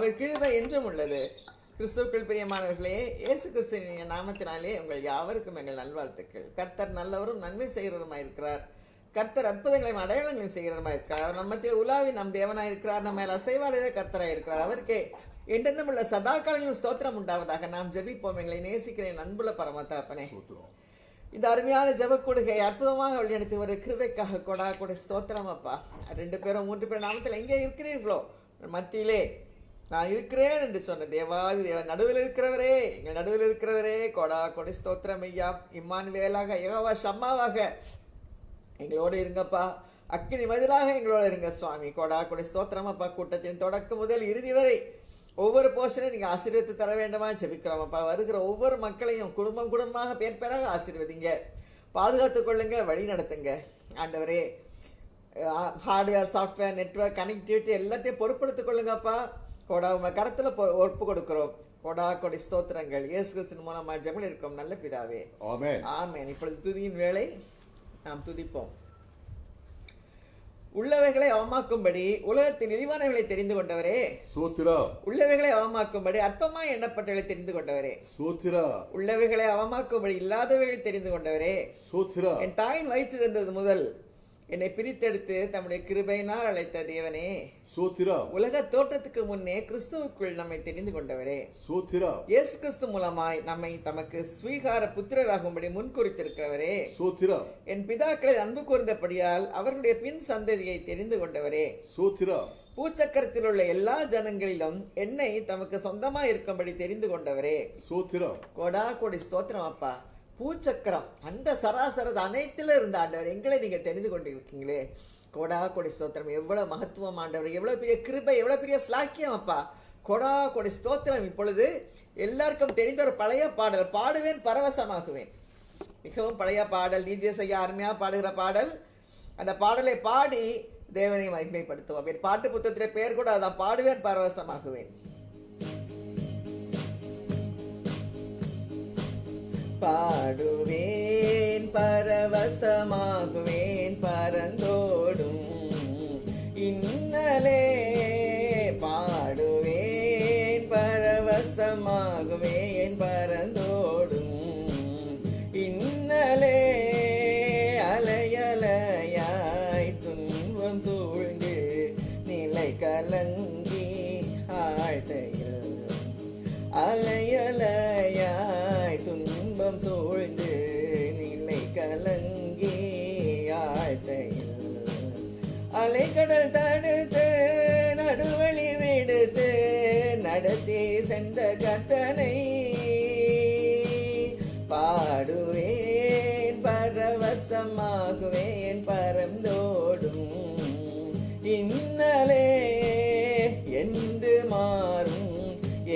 அவர் கிருபை என்றும் உள்ளது. கிறிஸ்துவுக்குள் பிரியமானவர்களே, இயேசு கிறிஸ்துவின் நாமத்தினாலே உங்கள் யாவருக்கும் எங்கள் நல்வாழ்த்துக்கள். கர்த்தர் நல்லவரும் நன்மை செய்கிறவருமாய் இருக்கிறார். கர்த்தர் அற்புதங்களையும் அடையாளங்களையும் செய்கிறவருமாய் இருக்கிறார். அவர் நம்மத்தில் உலாவி நம் தேவனாய் இருக்கிறார். நம்ம அசைவாடுதே கர்த்தராய் இருக்கிறார். அவருக்கே என்றென்றும் உள்ள சதா காலங்களிலும் ஸ்தோத்திரம் உண்டாவதாக. நாம் ஜெபிப்போம். எங்களை நேசிக்கிறேன் அன்புள்ள பரமதகப்பனே, இந்த அருமையான ஜெபக்கூடுகை அற்புதமாக வழிநடத்தி ஒரு கிருபைக்காக கொடா கூட ஸ்தோத்திரம் அப்பா. 2 பேரும் 3 பேர் நாமத்தில் எங்கே இருக்கிறீர்களோ மத்தியிலே நான் இருக்கிறேன் என்று சொன்ன தேவாதி தேவன் நடுவில் இருக்கிறவரே, எங்கள் நடுவில் இருக்கிறவரே, கொடா கொடை ஸ்தோத்திரம் ஐயா. இம்மானுவேலாக யெகோவா ஷம்மாவாக எங்களோடு இருங்கப்பா. அக்கினி மதிலாக எங்களோட இருங்க சுவாமி. கொடா கொடை ஸ்தோத்திரம் அப்பா. கூட்டத்தின் தொடக்கம் முதல் இறுதி வரை ஒவ்வொரு போர்ஷனையும் நீங்கள் ஆசீர்வதித்து தர வேண்டுமா ஜெபிக்கிறோம் அப்பா. வருகிற ஒவ்வொரு மக்களையும் குடும்பம் குடும்பமாக பேர் பேராக ஆசீர்வதிங்க, பாதுகாத்து கொள்ளுங்க, வழி நடத்துங்க ஆண்டவரே. ஹார்ட்வேர், சாஃப்ட்வேர், நெட்வொர்க், கனெக்டிவிட்டி எல்லாத்தையும் பொறுப்படுத்திக் கொள்ளுங்கப்பா. கொடா உங்கள் கருத்தில் ஒப்பு கொடுக்கிறோம். கொடா கொடை ஸ்தோத்திரங்கள் இயேசு கிறிஸ்துவின் மூலமாக ஜெபம் இருக்கும் நல்ல பிதாவே, ஆமென் ஆமென். இப்பொழுது துதியின் வேளை, நாம் துதிப்போம். உள்ளவைகளை அவமாக்கும்படி உலகத்தின் இழிவானவைகளை தெரிந்து கொண்டவரே சோத்திரா. உள்ளவைகளை அவமாக்கும்படி அற்பமாய் எண்ணப்பட்டவர்களை தெரிந்து கொண்டவரே சோத்திரா. உள்ளவைகளை அவமாக்கும்படி இல்லாதவைகளை தெரிந்து கொண்டவரே சோத்திரா. என் தாயின் வயிற்றில் இருந்தது முதல் என்னை பிரித்தெடுத்து தம்முடைய கிருபையினால் அழைத்த தேவனே சோத்திரா. உலக தோற்றத்துக்கு முன்னே கிறிஸ்துவுக்குள் நம்மை தெரிந்து கொண்டவரே சோத்திரா. இயேசு கிறிஸ்து மூலமாய் நம்மை தமக்கு ஸ்வீகார புத்திரராகும்படி முன்குறித்திருக்கிறவரே சோத்திரா. என் பிதாக்களை அன்பு கூர்ந்தபடியால் அவர்களுடைய பின் சந்ததியை தெரிந்து கொண்டவரே சோத்திரா. பூச்சக்கரத்தில் உள்ள எல்லா ஜனங்களிலும் என்னை தமக்கு சொந்தமாய் இருக்கும்படி தெரிந்து கொண்டவரே சோத்திரா. கொடா கொடி ஸ்தோத்திரம் அப்பா. பூச்சக்கரம் அந்த சராசரது அனைத்திலும் இருந்த ஆண்டவர் எங்களை நீங்க தெரிந்து கொண்டிருக்கீங்களே, கொடா கொடி ஸ்தோத்திரம். எவ்வளவு மகத்துவம் ஆண்டவர், எவ்வளவு பெரிய கிருபை, எவ்வளவு பெரிய ஸ்லாக்கியம் அப்பா. கொடா கொடி ஸ்தோத்திரம். இப்பொழுது எல்லாருக்கும் தெரிந்த ஒரு பழைய பாடல் பாடுவேன் பரவசமாகுவேன். மிகவும் பழைய பாடல், நீதிய செய்ய அருமையாக பாடுகிற பாடல். அந்த பாடலை பாடி தேவனை மகிமைப்படுத்துவோம். பாட்டு புத்தகத்திலே பெயர் கூட அதான், பாடுவேன் பரவசமாகுவேன். பாடுவேன் பரவசமாகுவேன் பரந்தோடும் இன்னலே, பாடுவேன் பரவசமாகுவேன் பரந்தோடும் இன்னலே, அலையலையாய் துன்பம் சூழ்ந்து நிலை கலங்கி ஆழ்த்தையில், அலையலையாய் துன்பம் சூழ்ந்து நிலை கலங்கி ஆழ்த்தையில், அலைக்கடல் தடுத்து நடுவழி விடுத்து நடத்தி சென்ற கர்த்தனை பாடுவேன் பரவசமாகுவேன் பரந்தோடும் இன்னலே, என்று மாறும்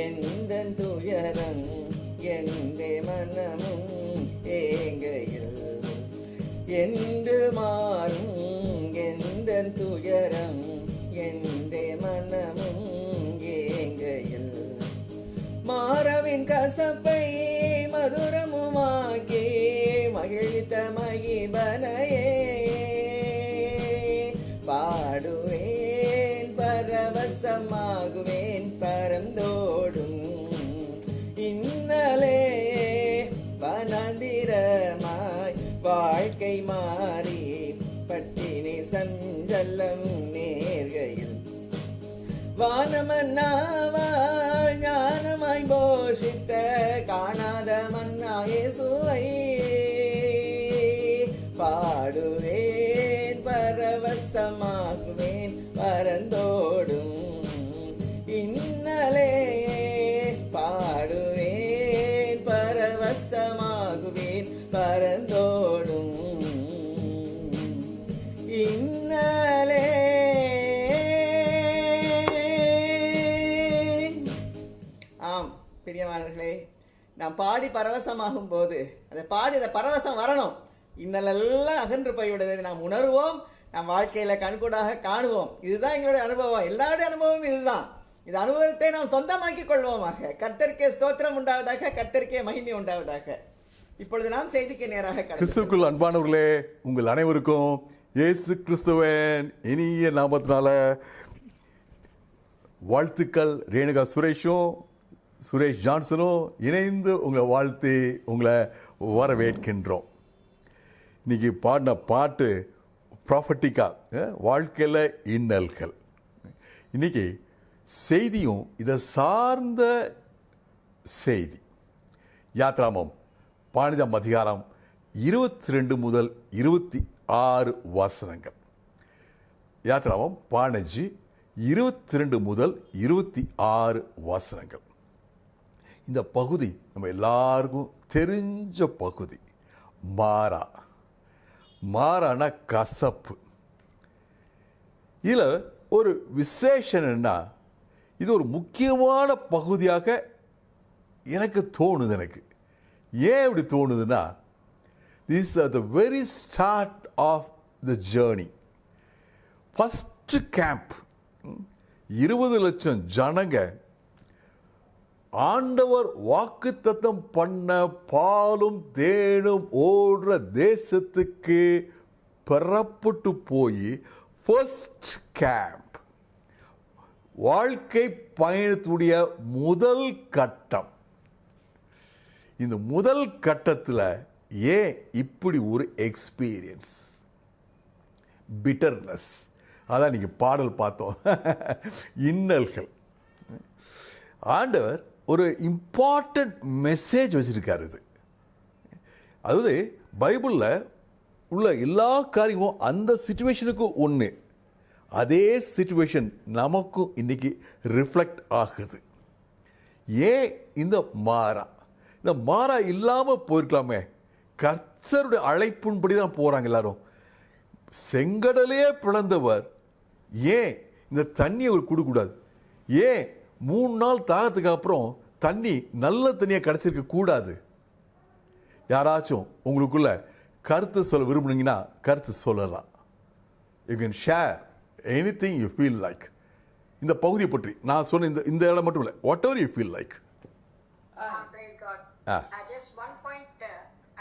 எந்த துயரம் எந்த மனமும் ஏங்கையில், என்று மாறும் எந்த துயரம் எந்த மனமும் ஏங்கையில், மாறவின் கசப்பை மதுரமுமாக்கி மகிழ்த்த மகிபனையே பாடுவேன் பரவசமாகுவேன் பரந்தோடும் இன்னலே, வனாந்திரமாய் வாழ்க்கை மாறி பட்டினி சஞ்சலம் நேர்கையில், வானமன்னாவாள் ஞானமாய் போஷித்த காணாத மன்னா இயேசுவை பாடுவேன் பரவசமாகுவேன் பரந்தோடும் இன்னலே, பாடுவேன் பரவசமாகுவேன் பரந்தோடும் இன்னலே. ஆம் பிரியமானவர்களே, நாம் பாடி பரவசமாகும் போது அதை பாடி அந்த பரவசம் வரணும். இன்னலெல்லாம் அகன்று போய்விடுவதை நாம் உணர்வோம், நம் வாழ்க்கையில் கண்கூடாக காணுவோம். இதுதான் எங்களுடைய அனுபவம், எல்லாருடைய அனுபவம் இதுதான். இந்த அனுபவத்தை நாம் சொந்தமாக்கி கொள்வோமாக. கர்த்தருக்கே ஸ்தோத்திரம் உண்டாவதாக, கர்த்தருக்கே மகிமை உண்டாவதாக. இப்பொழுது நாம் செய்திக்கு நேராக கிறிஸ்துவுக்குள் அன்பானவர்களே, உங்கள் அனைவருக்கும் இயேசு கிறிஸ்துவின் இனிய நாமத்தினால வாழ்த்துக்கள். ரேணுகா சுரேஷும் சுரேஷ் ஜான்சனும் இணைந்து உங்களை வாழ்த்து உங்களை வரவேற்கின்றோம். இன்னைக்கு பாடின பாட்டு ப்ராஃபட்டிக்காக வாழ்க்கையில் இன்னல்கள். இன்னைக்கு செய்தியும் இதை சார்ந்த செய்தி. யாத்ராமம் 15 அதிகாரம் 22 முதல் 26 வசனங்கள். யாத்ராமம் 15 22 முதல் 26 வசனங்கள். இந்த பகுதி நம்ம எல்லாருக்கும் தெரிஞ்ச பகுதி. மாறான கசப்பு. இதில் ஒரு விசேஷம் என்ன, இது ஒரு முக்கியமான பகுதியாக எனக்கு தோணுது. எனக்கு ஏன் இப்படி தோணுதுன்னா, this are the very start of the journey. First camp 20 லட்சம் ஜனங்க ஆண்டவர் வாக்குத்தத்தம் பண்ண பாலும் தேனும் ஓடுற தேசத்துக்கு பெறப்பட்டு போய் ஃபர்ஸ்ட் கேம்ப், வாழ்க்கை பயணத்துடைய முதல் கட்டம். இந்த முதல் கட்டத்தில் ஏன் இப்படி ஒரு எக்ஸ்பீரியன்ஸ்? பிட்டர்னஸ். அதான் இன்னைக்கு பாடல் பார்த்தோம். இன்னல்கள். ஆண்டவர் ஒரு இம்பார்ட்டன்ட் மெசேஜ் வச்சிருக்காரு. இது அதாவது பைபிளில் உள்ள எல்லா காரியமும் அந்த சிச்சுவேஷனுக்கு ஒன்று. அதே சிச்சுவேஷன் நமக்கும் இன்னைக்கு ரிஃப்ளெக்ட் ஆகுது. ஏன் இந்த மாறா இல்லாமல் போயிருக்கலாமே. கர்த்தருடைய அழைப்பின்படி தான் போகிறாங்க எல்லாரும். செங்கடலையே பிளந்தவர் ஏன் இந்த தண்ணியை அவர் கொடுக்கூடாது? ஏன் 3 நாள் தாகத்துக்கு அப்புறம் தண்ணி நல்ல தண்ணியாக கிடச்சிருக்க கூடாது? யாராச்சும் உங்களுக்குள்ள கருத்து சொல்ல விரும்புனீங்கன்னா கருத்து சொல்லலாம். You can share anything you feel like. இந்த பகுதியை பற்றி நான் சொன்ன இந்த இடம் மட்டும் இல்லை, what ever you feel like. Praise God. Just one point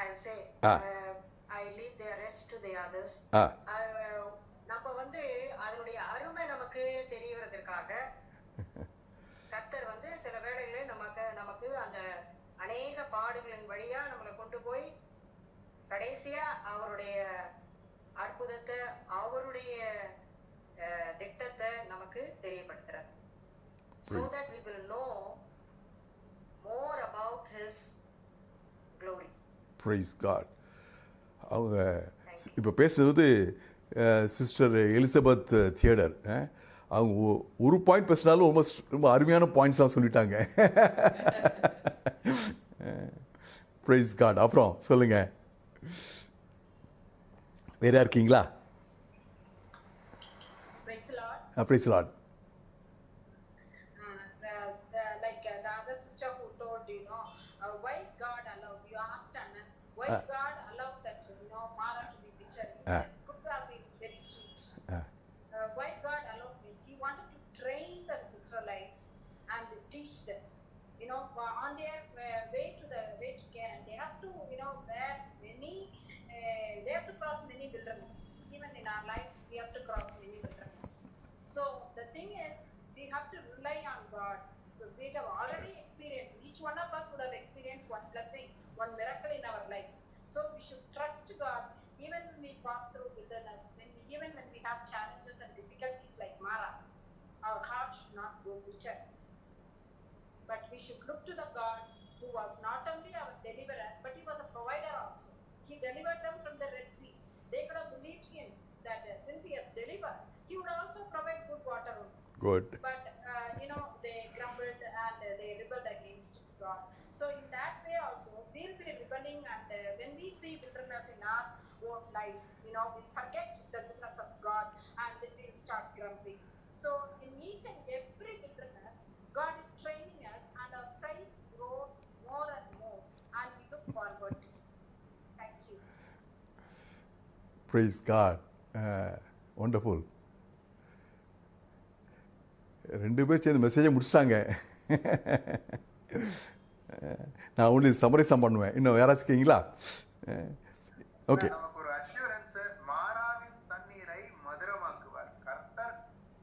I'll say. I leave the rest to the others. நம்ம வந்து அதனுடைய அருமை நமக்கு தெரியறதுக்காக கர்த்தர் வந்து சில வேளைகளில் நமக்கு அந்த அநேக பாடுகளின் வழியா நம்மளை கொண்டு போய் கடைசியா அவருடைய அற்புதத்தை, அவருடைய திட்டத்தை நமக்கு தெரியப்படுத்துறார். So that we will know more about his glory. Praise God. அவங்க இப்போ பேசுகிறது வந்து சிஸ்டர் எலிசபெத் தியேடர். அவங்க ஒரு பாயிண்ட் பேசினாலும் ஆல்மோஸ்ட் ரொம்ப அருமையான பாயிண்ட்ஸ்லாம் சொல்லிட்டாங்க. Praise God. அப்புறம் சொல்லுங்க, வேற இருக்கீங்களா? Praise the Lord. Praise the Lord. Like the other sister who told, why God allowed, you asked Anna, why God allowed that, Mara to be bitter. He said, could have been very sweet. Why God allowed this? He wanted to train the Israelites and teach them, on their way to Canaan. They have to, they have to cross many wilderness. Even in our lives, we have to cross many wilderness. So the thing is, we have to rely on God. We have already experienced, each one of us would have experienced one blessing, one miracle in our lives. So we should trust God even when we pass through wilderness, even when we have challenges and difficulties like Mara. Our heart should not go bitter. But we should look to the God who was not only our deliverer, but he was a provider also. He delivered them from the Red Sea. They could have believed him that since he has delivered, he would also provide good water. Good. But they grumbled and they rebelled against God. So in that way also, we'll be rebelling, and when we see wilderness in our own life, we forget the goodness of God, and then we'll start grumbling. So in each and every wilderness, God is training us, and our faith grows more and more, and we look forward to it. Thank you. Praise God. Wonderful. 2 பேர் சேர்ந்து மெசேஜை முடிச்சிட்டாங்க. நான் ஒன்று சமரசம் பண்ணுவேன். இன்னும் யாராச்சும் இருக்கீங்களா? ஓகே. நமக்கு ஒரு அஷ்யூரன்ஸ், மாறாவின் தண்ணீரை மதுரமாக்குவார். கர்த்தர்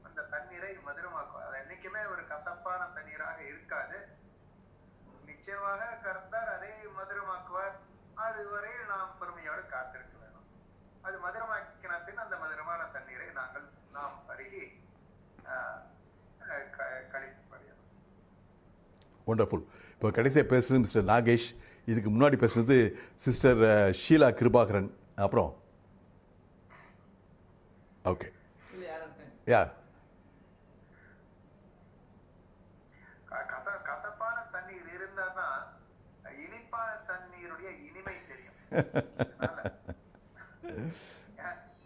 அந்த தண்ணீரை மதுரமாக்குவார். அது என்னைக்குமே ஒரு நிச்சயமாக கர்த்தர் அதை மதுரமாக்குவார். அதுவரை நாம் பொறுமையோடு காத்திருக்க வேணும். அது மதுரமாக்கின பின் அந்த மதுரமான தண்ணீரை நாம் பருகி கழிப்படையணும். ஒண்டர்ஃபுல். இப்போ கடைசியாக பேசுகிறது மிஸ்டர் நாகேஷ். இதுக்கு முன்னாடி பேசுனது சிஸ்டர் ஷீலா கிருபாகரன். அப்புறம் ஓகே யார்? கசப்பான தண்ணீர் இருந்தா தான் இனிப்பான தண்ணீருடைய இனிமை தெரியும்.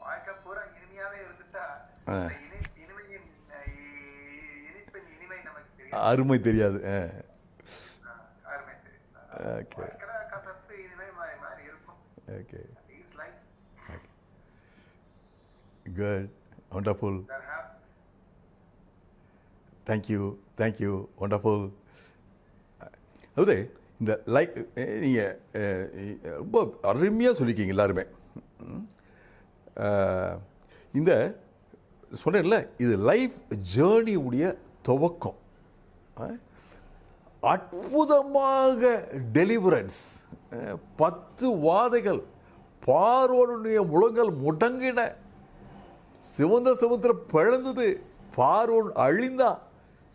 வாழ்க்கை பூரா இனிமையாவே இருந்துட்டா இனிமையின் இனிப்பின் இனிமை நமக்கு தெரியும், அருமை தெரியாது. அருமை தெரியும். கசப்பு இனிமை மாறி மாறி இருக்கும். Okay, It's like good, wonderful. Thank you, wonderful. அதாவது இந்த நீங்கள் ரொம்ப அருமையாக சொல்லியிருக்கீங்க எல்லாருமே. இந்த சொன்னேன்ல, இது லைஃப் ஜேர்னியுடைய துவக்கம். அற்புதமாக டெலிவரன்ஸ். 10 வாதைகள், பார்வோனுடைய முழங்கல் முடங்கின, சிவந்த சமுத்திரம் பிளந்தது, பார்வோன் அழிந்தான்.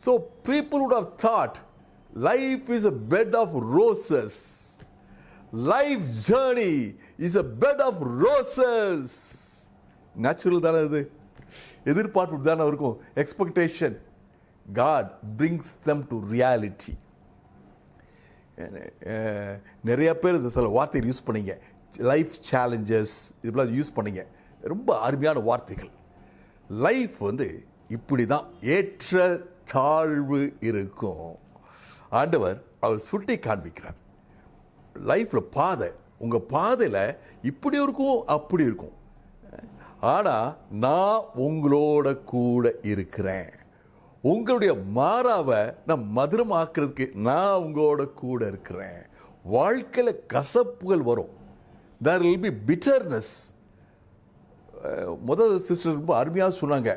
So people would have thought life is a bed of roses. Life journey is a bed of roses. Natural தானே அது? எதிர்பார்ப்பு தானே இருக்கும், expectation. God brings them to reality. நிறைய பேர் இந்த சில வார்த்தைகள் யூஸ் பண்ணீங்க. லைஃப் சேலஞ்சஸ் இதெல்லாம் யூஸ் பண்ணீங்க. ரொம்ப அருமையான வார்த்தைகள். லைஃப் இப்படி தான், ஏற்ற தாழ்வு இருக்கும். ஆண்டவர் அவர் சுட்டி காண்பிக்கிறார். லைஃப்பில் பாதை, உங்கள் பாதையில் இப்படி இருக்கும் அப்படி இருக்கும், ஆனால் நான் உங்களோட கூட இருக்கிறேன். உங்களுடைய மாறாவை நான் மதுரமாக்குறதுக்கு நான் உங்களோட கூட இருக்கிறேன். வாழ்க்கையில் கசப்புகள் வரும். There will be bitterness. முதல் சிஸ்டர் ரொம்ப அருமையாக சொன்னாங்க,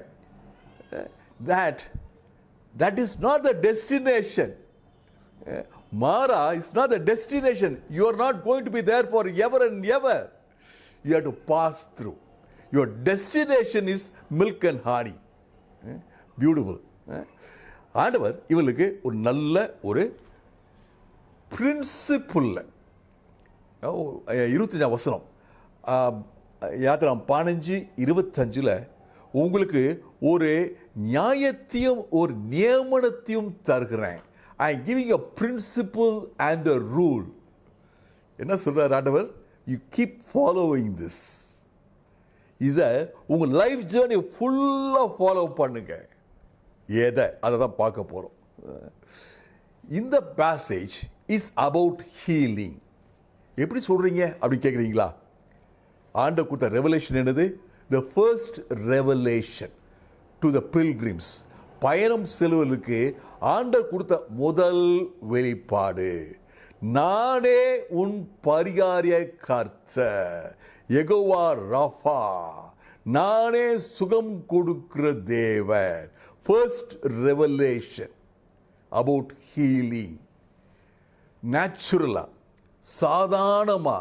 that is not the destination. Mara is not the destination. You are not going to be there for ever and ever. You have to pass through. Your destination is milk and honey. Beautiful. ஆண்டவர் இவளுக்கு ஒரு நல்ல ஒரு principle. 25 வசனம், யாத்திராம் 15:25 உங்களுக்கு ஒரு நியாயத்தையும் ஒரு நியமனத்தையும் தருகிறேன். ஐ giving a principle and a rule. என்ன சொல்றார் ஆண்டவர்? You keep following this. இதை உங்கள் லைஃப் ஜேர்னி ஃபுல்லாக ஃபாலோ பண்ணுங்க. அதை தான் பார்க்க போகிறோம். இந்த பேசேஜ் இஸ் அபவுட் ஹீலிங். எப்படி சொல்கிறீங்க அப்படின்னு கேட்குறீங்களா? ஆண்டவர் கொடுத்த ரெவலேஷன் என்னது? The first revelation to the pilgrims. பயணம் செல்வதற்கு ஆண்டவர் கொடுத்த முதல் வெளிப்பாடு, நானே உன் பரிகாரிய கர்த்தர், யெகோவா ராஃபா, நானே சுகம் கொடுக்கிற தேவன். First revelation about healing. நேச்சுரலா, சாதாரணமா,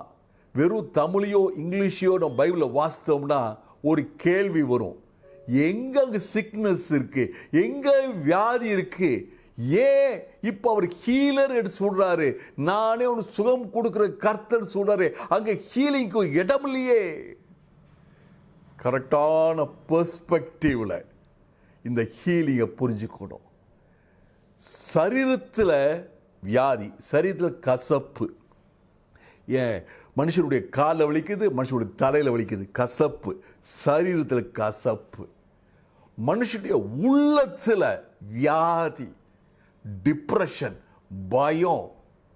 வெறும் தமிழையோ இங்கிலீஷையோ நம்ம பைபிளில் வாசித்தோம்னா ஒரு கேள்வி வரும், எங்க அங்க சிக்னஸ் இருக்கு, எங்க வியாதி இருக்கு, ஏன் இப்ப அவர் ஹீலர் என்று சொல்றாரு, நானே உன் சுகம் கொடுக்கிற கர்த்தர் சொல்றாரு, அங்க ஹீலிங்க்கு இடம் இல்லையே. கரெக்டான பெர்ஸ்பெக்டிவ்ல இந்த ஹீலிங்கை புரிஞ்சுக்கணும். சரீரத்தில் வியாதி, சரீரத்தில் கசப்பு. ஏன் மனுஷனுடைய காலில் வலிக்குது, மனுஷனுடைய தலையில் வலிக்குது, கசப்பு. சரீரத்தில் கசப்பு. மனுஷனுடைய உள்ளத்தில் வியாதி, டிப்ரெஷன், பயம்,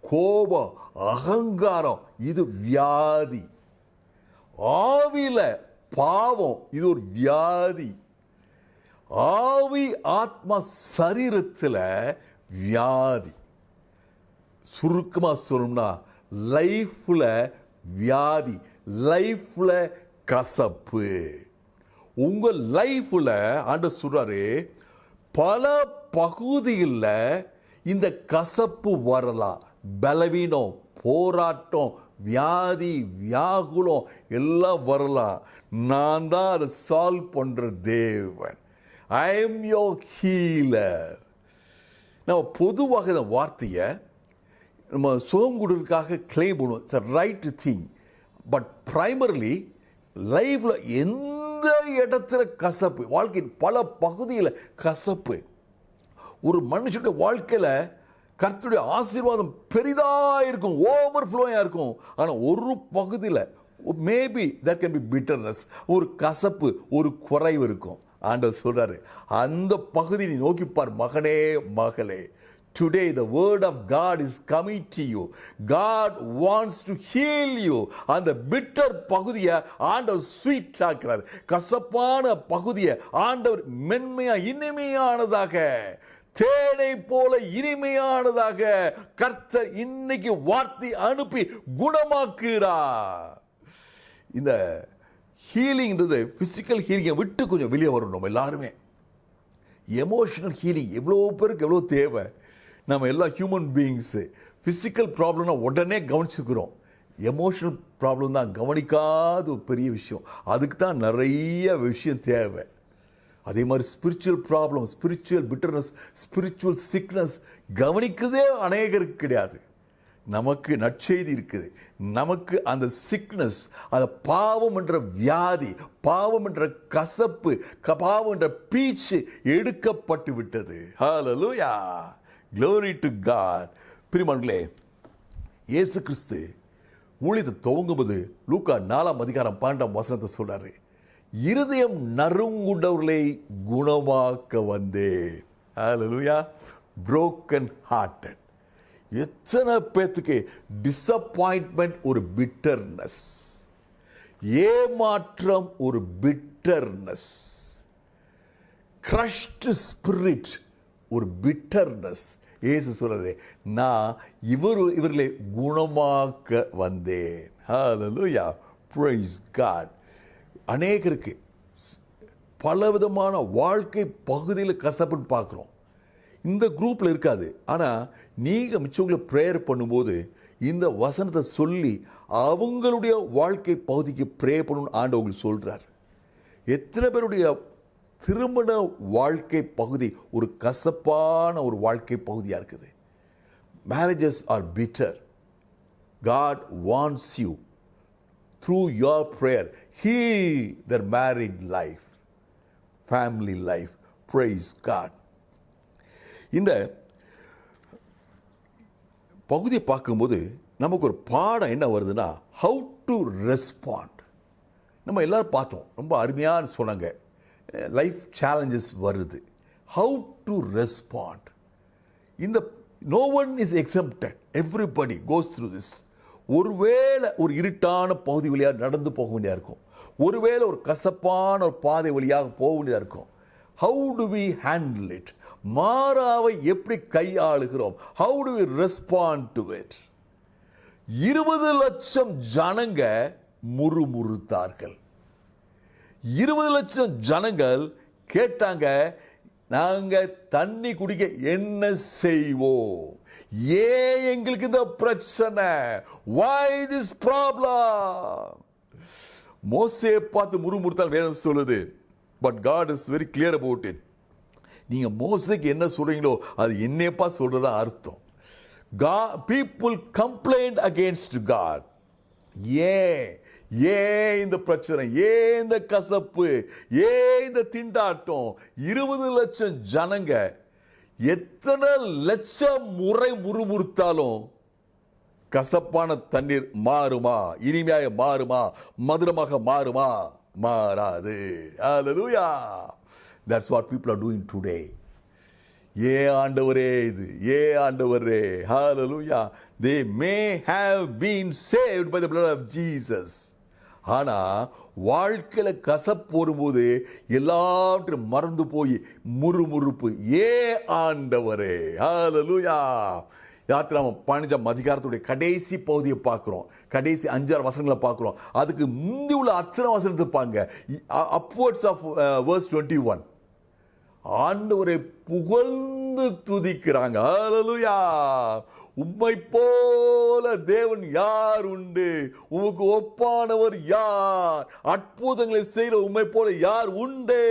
கோபம், அகங்காரம், இது வியாதி. ஆவியில பாவம், இது ஒரு வியாதி. ஆவி ஆத்மா சரீரத்தில் வியாதி. சுருக்கமா சொல்லணும்னா லைஃப்ல வியாதி, லைஃப்ல கசப்பு. உங்க லைஃப்ல ஆண்டவர் சொல்றாரு, பல பகுதியில் இந்த கசப்பு வரலாம். பலவீனம், போராட்டம், வியாதி, வியாகுலம் எல்லாம் வரலாம். நான் தான் அதை சால்வ் பண்ற தேவன். I am your healer. நம்ம பொதுவாக இந்த வார்த்தையை நம்ம சுகம் கொடுறதுக்காக கிளைம் பண்ணுவோம். It's a right thing. But primarily லைஃப்பில் எந்த இடத்துல கசப்பு, வாழ்க்கையின் பல பகுதியில் கசப்பு, ஒரு மனுஷனுடைய வாழ்க்கையில் கர்த்தருடைய ஆசீர்வாதம் பெரிதாக இருக்கும், ஓவர்ஃப்ளோயாக இருக்கும். ஆனால் ஒரு பகுதியில் maybe there can be bitterness, ஒரு கசப்பு, ஒரு குறைவு இருக்கும். ஆண்டவர் சொல்றாரு, அந்த பகுதி நீ நோக்கிப்பார் மகனே, மகளே. Today the word of God is coming to you. God wants to heal you. அந்த bitter பகுதியை ஆண்டவர் ஸ்வீட் ஆக்குறார். கசப்பான பகுதியை ஆண்டவர் மென்மையா இனிமையானதாக, தேனை போல இனிமையானதாக கர்த்தர் இன்னைக்கு வார்த்தை அனுப்பி குணமாக்குறார். இந்த ஹீலிங்ன்றது பிசிக்கல் ஹீலிங்கை விட்டு கொஞ்சம் வெளியே வரணும். நம்ம எல்லாருமே எமோஷனல் ஹீலிங் எவ்வளோ பேருக்கு எவ்வளோ தேவை. நம்ம எல்லா ஹியூமன் பீயிங்ஸு ஃபிசிக்கல் ப்ராப்ளம்னா உடனே கவனிச்சுக்கிறோம். எமோஷனல் ப்ராப்ளம் தான் கவனிக்காத ஒரு பெரிய விஷயம். அதுக்கு தான் நிறைய விஷயம் தேவை. அதே மாதிரி spiritual problem, spiritual bitterness, spiritual sickness கவனிக்கிறதே அநேகருக்கு கிடையாது. நமக்கு நற்செய்தி இருக்குது. நமக்கு அந்த சிக்னஸ், அந்த பாவம் என்ற வியாதி, பாவம் என்ற கசப்பு, பாவம் என்ற பீச்சு எடுக்கப்பட்டு விட்டது. ஹல்லேலூயா, glory to God. பிரியமானவர்களே, இயேசு கிறிஸ்து ஊழியத்தை துவங்கும்போது லூக்கா 4:12 சொல்றாரு, இருதயம் நறுங்குண்டவர்களை குணமாக்க வந்தேன். ஹல்லேலூயா, broken hearted. எத்தனை பேத்துக்கு டிசப்பாயின்ட்மெண்ட் ஒரு பிட்டர்னஸ், ஏமாற்றம் ஒரு பிட்டர்னஸ், கிரஷ்டு ஸ்பிரிட் ஒரு பிட்டர்னஸ். இயேசு சொல்றாரு, நான் இவர்களை குணமாக்க வந்தேன். ஹல்லேலூயா, praise God. அநேகருக்கு பலவிதமான வாழ்க்கை பகுதியில் கசப்புன்னு பார்க்குறோம். இந்த குரூப்பில் இருக்காது. ஆனால் நீங்கள் மிச்சவங்களை ப்ரேயர் பண்ணும்போது இந்த வசனத்தை சொல்லி அவங்களுடைய வாழ்க்கை பகுதிக்கு ப்ரே பண்ணணும்னு ஆண்டவங்க சொல்கிறார். எத்தனை பேருடைய திருமண வாழ்க்கை பகுதி ஒரு கசப்பான ஒரு வாழ்க்கை பகுதியாக இருக்குது. Marriages R bitter. God wants you through your prayer heal their married life, family life. Praise God. இந்த பகுதியை பார்க்கும்போது நமக்கு ஒரு பாடம் என்ன வருதுன்னா, ஹவு டு ரெஸ்பாண்ட். நம்ம எல்லாரும் பார்த்தோம், ரொம்ப அருமையான சொன்னாங்க. லைஃப் சேலஞ்சஸ் வருது. How to respond. இந்த no one is exempted, everybody goes through this. ஒருவேளை ஒரு இருட்டான பகுதி வழியாக நடந்து போக வேண்டியதாக இருக்கும், ஒருவேளை ஒரு கசப்பான ஒரு பாதை வழியாக போக வேண்டியதாக இருக்கும். How to we handle it? மாறாவை எப்படி கையாளுகிறோம்? How to we respond to it? 20 லட்சம் ஜனங்க முறுமுறுத்தார்கள். 20 லட்சம் ஜனங்கள் கேட்டாங்க, நாங்க தண்ணி குடிக்க என்ன செய்வோம்? ஏன் எங்களுக்கு இந்த பிரச்சனை? why this problem? மோசேயை பார்த்து முறுமுறுத்தால் வேதம் சொல்லுது. But God is very clear about it. நீங்க மோசேக்கு என்ன சொல்றீங்களோ அது என்னப்பா சொல்றதா அர்த்தம். people complained against God. ஏன் இந்த பிரச்சனை? ஏன் இந்த கசப்பு? ஏன் இந்த திண்டாட்டம்? 20 லட்சம் ஜனங்க எத்தனை லட்சம் முறை முறுமுறுத்தாலும் கசப்பான தண்ணீர் மாறுமா? இனிமையாக மாறுமா? மதுரமாக மாறுமா? மாறாது. Hallelujah. That's what people are doing today. ஆண்டவரே, இது ஆண்டவரே. Hallelujah. They may have been saved by the blood of Jesus. ஆனா வாழ்க்கையில கசப்பு வரும்போது எல்லாவற்றையும் மறந்து போய் முறுமுறுப்பு. ஆண்டவரே. Hallelujah. யாத்திராமம் 15 அதிகாரத்துடைய கடைசி பகுதியை பார்க்கிறோம். கடைசி 5-6 வசனங்களை பார்க்கிறோம். அதுக்கு முந்தி உள்ள அத்தனை வசனத்தை பாருங்க. upwards of verse 21 ஆண்டவரை புகழ்ந்து துதிக்கிறாங்க. ஹல்லேலூயா. உம்மை போல தேவன் யார் உண்டு, உமக்கு ஒப்பானவர் யார், அற்புதங்களை செய்கிற உம்மை போல யார் உண்டு,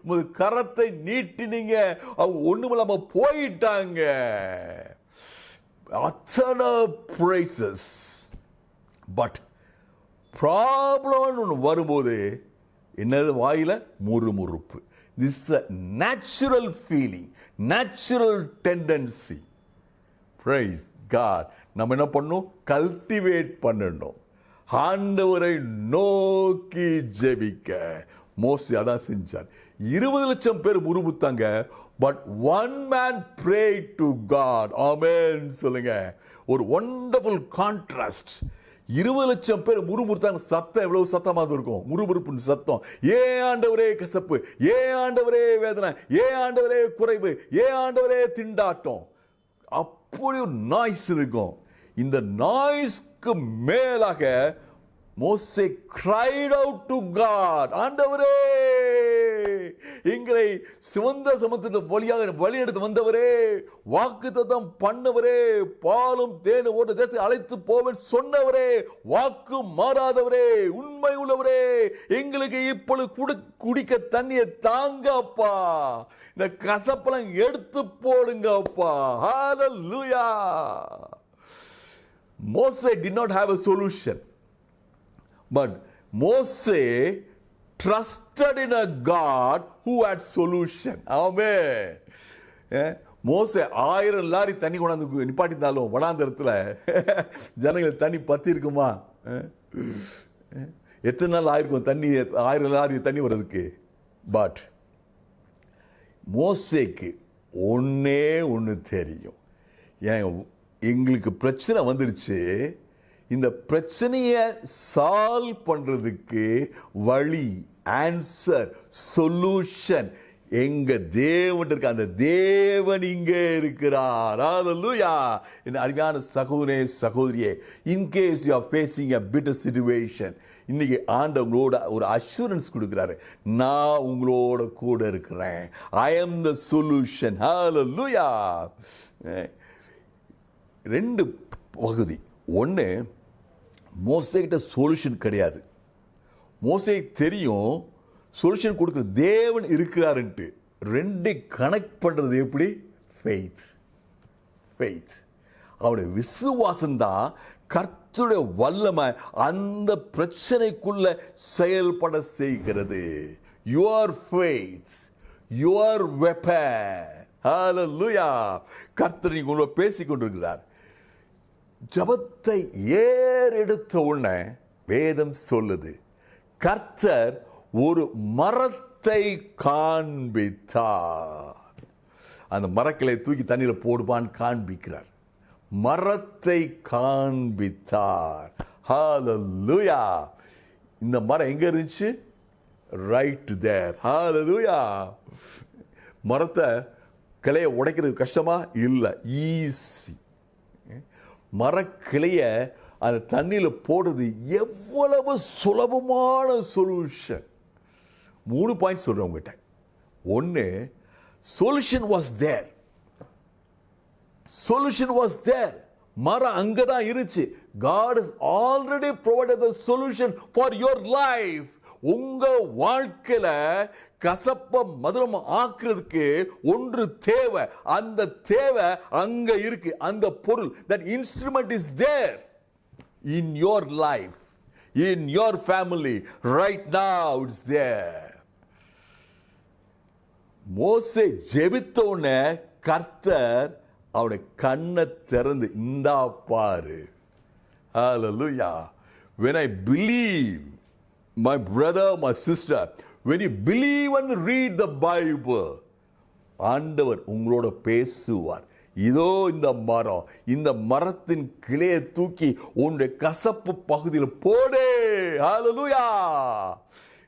உமது கரத்தை நீட்டினீங்க, அவங்க ஒண்ணுமில்லாம போயிட்டாங்க. அத்தனை praises. பட் ப்ராப்ளம் ஒன்று வரும்போது என்னது, வாயில முறுமுறுப்பு. This natural feeling, natural tendency. Praise God. நம்ம என்ன பண்ணணும், கல்டிவேட் பண்ணணும், ஆண்டவரை நோக்கி ஜெபிக்க. மோசே அதான் செஞ்சார். 20 லட்சம் பேர் முறுமுறுத்தாங்க, but one man prayed to God. Amen சொல்லுங்க. ஒரு வண்டர்ஃபுல் கான்ட்ராஸ்ட். 20 லட்சம் பேர் முறுமுறுத்தாங்க. சத்தம் எவ்வளவு சத்தமா இருக்கும், முறுமுறுப்பு சத்தம். ஏன் ஆண்டவரே கசப்பு, ஏன் ஆண்டவரே வேதனை, ஏன் ஆண்டவரே குறைவு, ஏன் ஆண்டவரே திண்டாட்டம். அப்படி ஒரு நாய்ஸ் இருக்கும். இந்த நாய்ஸ்க்கு மேலாக மோசே cried out to God. ஆண்டவரே, எங்களை சிவந்த சமுத்திர வழியாக வழி எடுத்து வந்தவரே, வாக்குத்தத்தம் பண்ணவரே, பாலும் தேனும் ஓட்ட தேசத்தை அழைத்து போவேன் சொன்னவரே, வாக்கு மாறாதவரே, உண்மை உள்ளவரே, எங்களுக்கு இப்பொழுது குடிக்க தண்ணியை தாங்கப்பா, இந்த கசப்பெல்லாம் எடுத்து போடுங்கப்பா. ஹalleluya. Moses did not have a solution, but Moses trusted in a God who had solution. Amen. மோசே 1000 லாரி தண்ணி கொண்டாந்து நிப்பாட்டிருந்தாலும் வனாந்தரத்தில் ஜனங்கள் தண்ணி பத்தி இருக்குமா? எத்தனை நாள் ஆயிருக்கும் தண்ணி, 1000 லாரி தண்ணி வர்றதுக்கு? பட் மோசேக்கு ஒன்னே ஒன்று தெரியும், எங்களுக்கு பிரச்சனை வந்துருச்சு, இந்த பிரச்சனையை சால்வ் பண்றதுக்கு வழி, ஆன்சர், சொல்யூஷன் எங்க தேவன் இருக்கு. அந்த தேவன் இங்க இருக்கிறார். ஹalleluya. என் அருமையான சகோதரனே சகோதரியே, in case you are facing a bitter situation, இன்னைக்கு ஆண்டவங்களோட ஒரு அஷூரன்ஸ் கொடுக்கிறாரு, நான் உங்களோட கூட இருக்கிறேன். ஐ am the solution. ஹalleluya. 2 பகுதி. ஒன்று, மோசேகிட்ட சொல்யூஷன் கிடையாது. மோசேக்கு தெரியும் சொல்யூஷன் கொடுக்குற தேவன் இருக்கிறாருன்ட்டு. 2 கனெக்ட் பண்றது எப்படி? ஃபெய்த். அவனுடைய விசுவாசம்தான் கர்த்தருடைய வல்லமை அந்த பிரச்சனைக்குள்ள செயல்பட செய்கிறது. Your faith, your weapon. ஹalleluya. கர்த்தர் உங்களோட பேசிக் கொண்டிருக்கிறார். ஜபத்தை ஏறெடுத்த உடனே வேதம் சொல்லுது, கர்த்தர் ஒரு மரத்தை காண்பித்தார். அந்த மரக்கிளை தூக்கி தண்ணியில போடுவான்னு காண்பிக்கிறார். மரத்தை காண்பித்தார். ஹalleluya. இந்த மரம் எங்க இருந்துச்சு? Right there. ஹalleluya. மரத்தை கிளைய உடைக்கிறது கஷ்டமா? இல்லை, ஈஸி. மரக்கிளைய அந்த தண்ணியில் போடுறது எவ்வளவு சுலபமான சொல்யூஷன். 3 பாயிண்ட் சொல்றேன் உங்ககிட்ட. 1, solution was there. Solution was there. மரம் அங்கதான் இருந்துச்சு. God has already provided the solution for your life. உங்க வாழ்க்கையில கசப்ப மதுரம் ஆக்குறதுக்கு ஒன்று தேவை. அந்த தேவை அங்க இருக்கு. அந்த பொருள், that instrument is there in your life, in your family, right now it's there. மோசே ஜெபித்தோனே கர்த்தர் அவருடைய கண்ணை திறந்து இந்தா பாரு. Hallelujah. When I believe, my brother, my sister, when you believe and read the Bible, ஆண்டவர் உங்களோட பேசுவார். இதோ இந்த மரம், இந்த மரத்தின் கிளையை தூக்கி உன்னுடைய கசப்பு பகுதியில் போடு. ஹalleluya.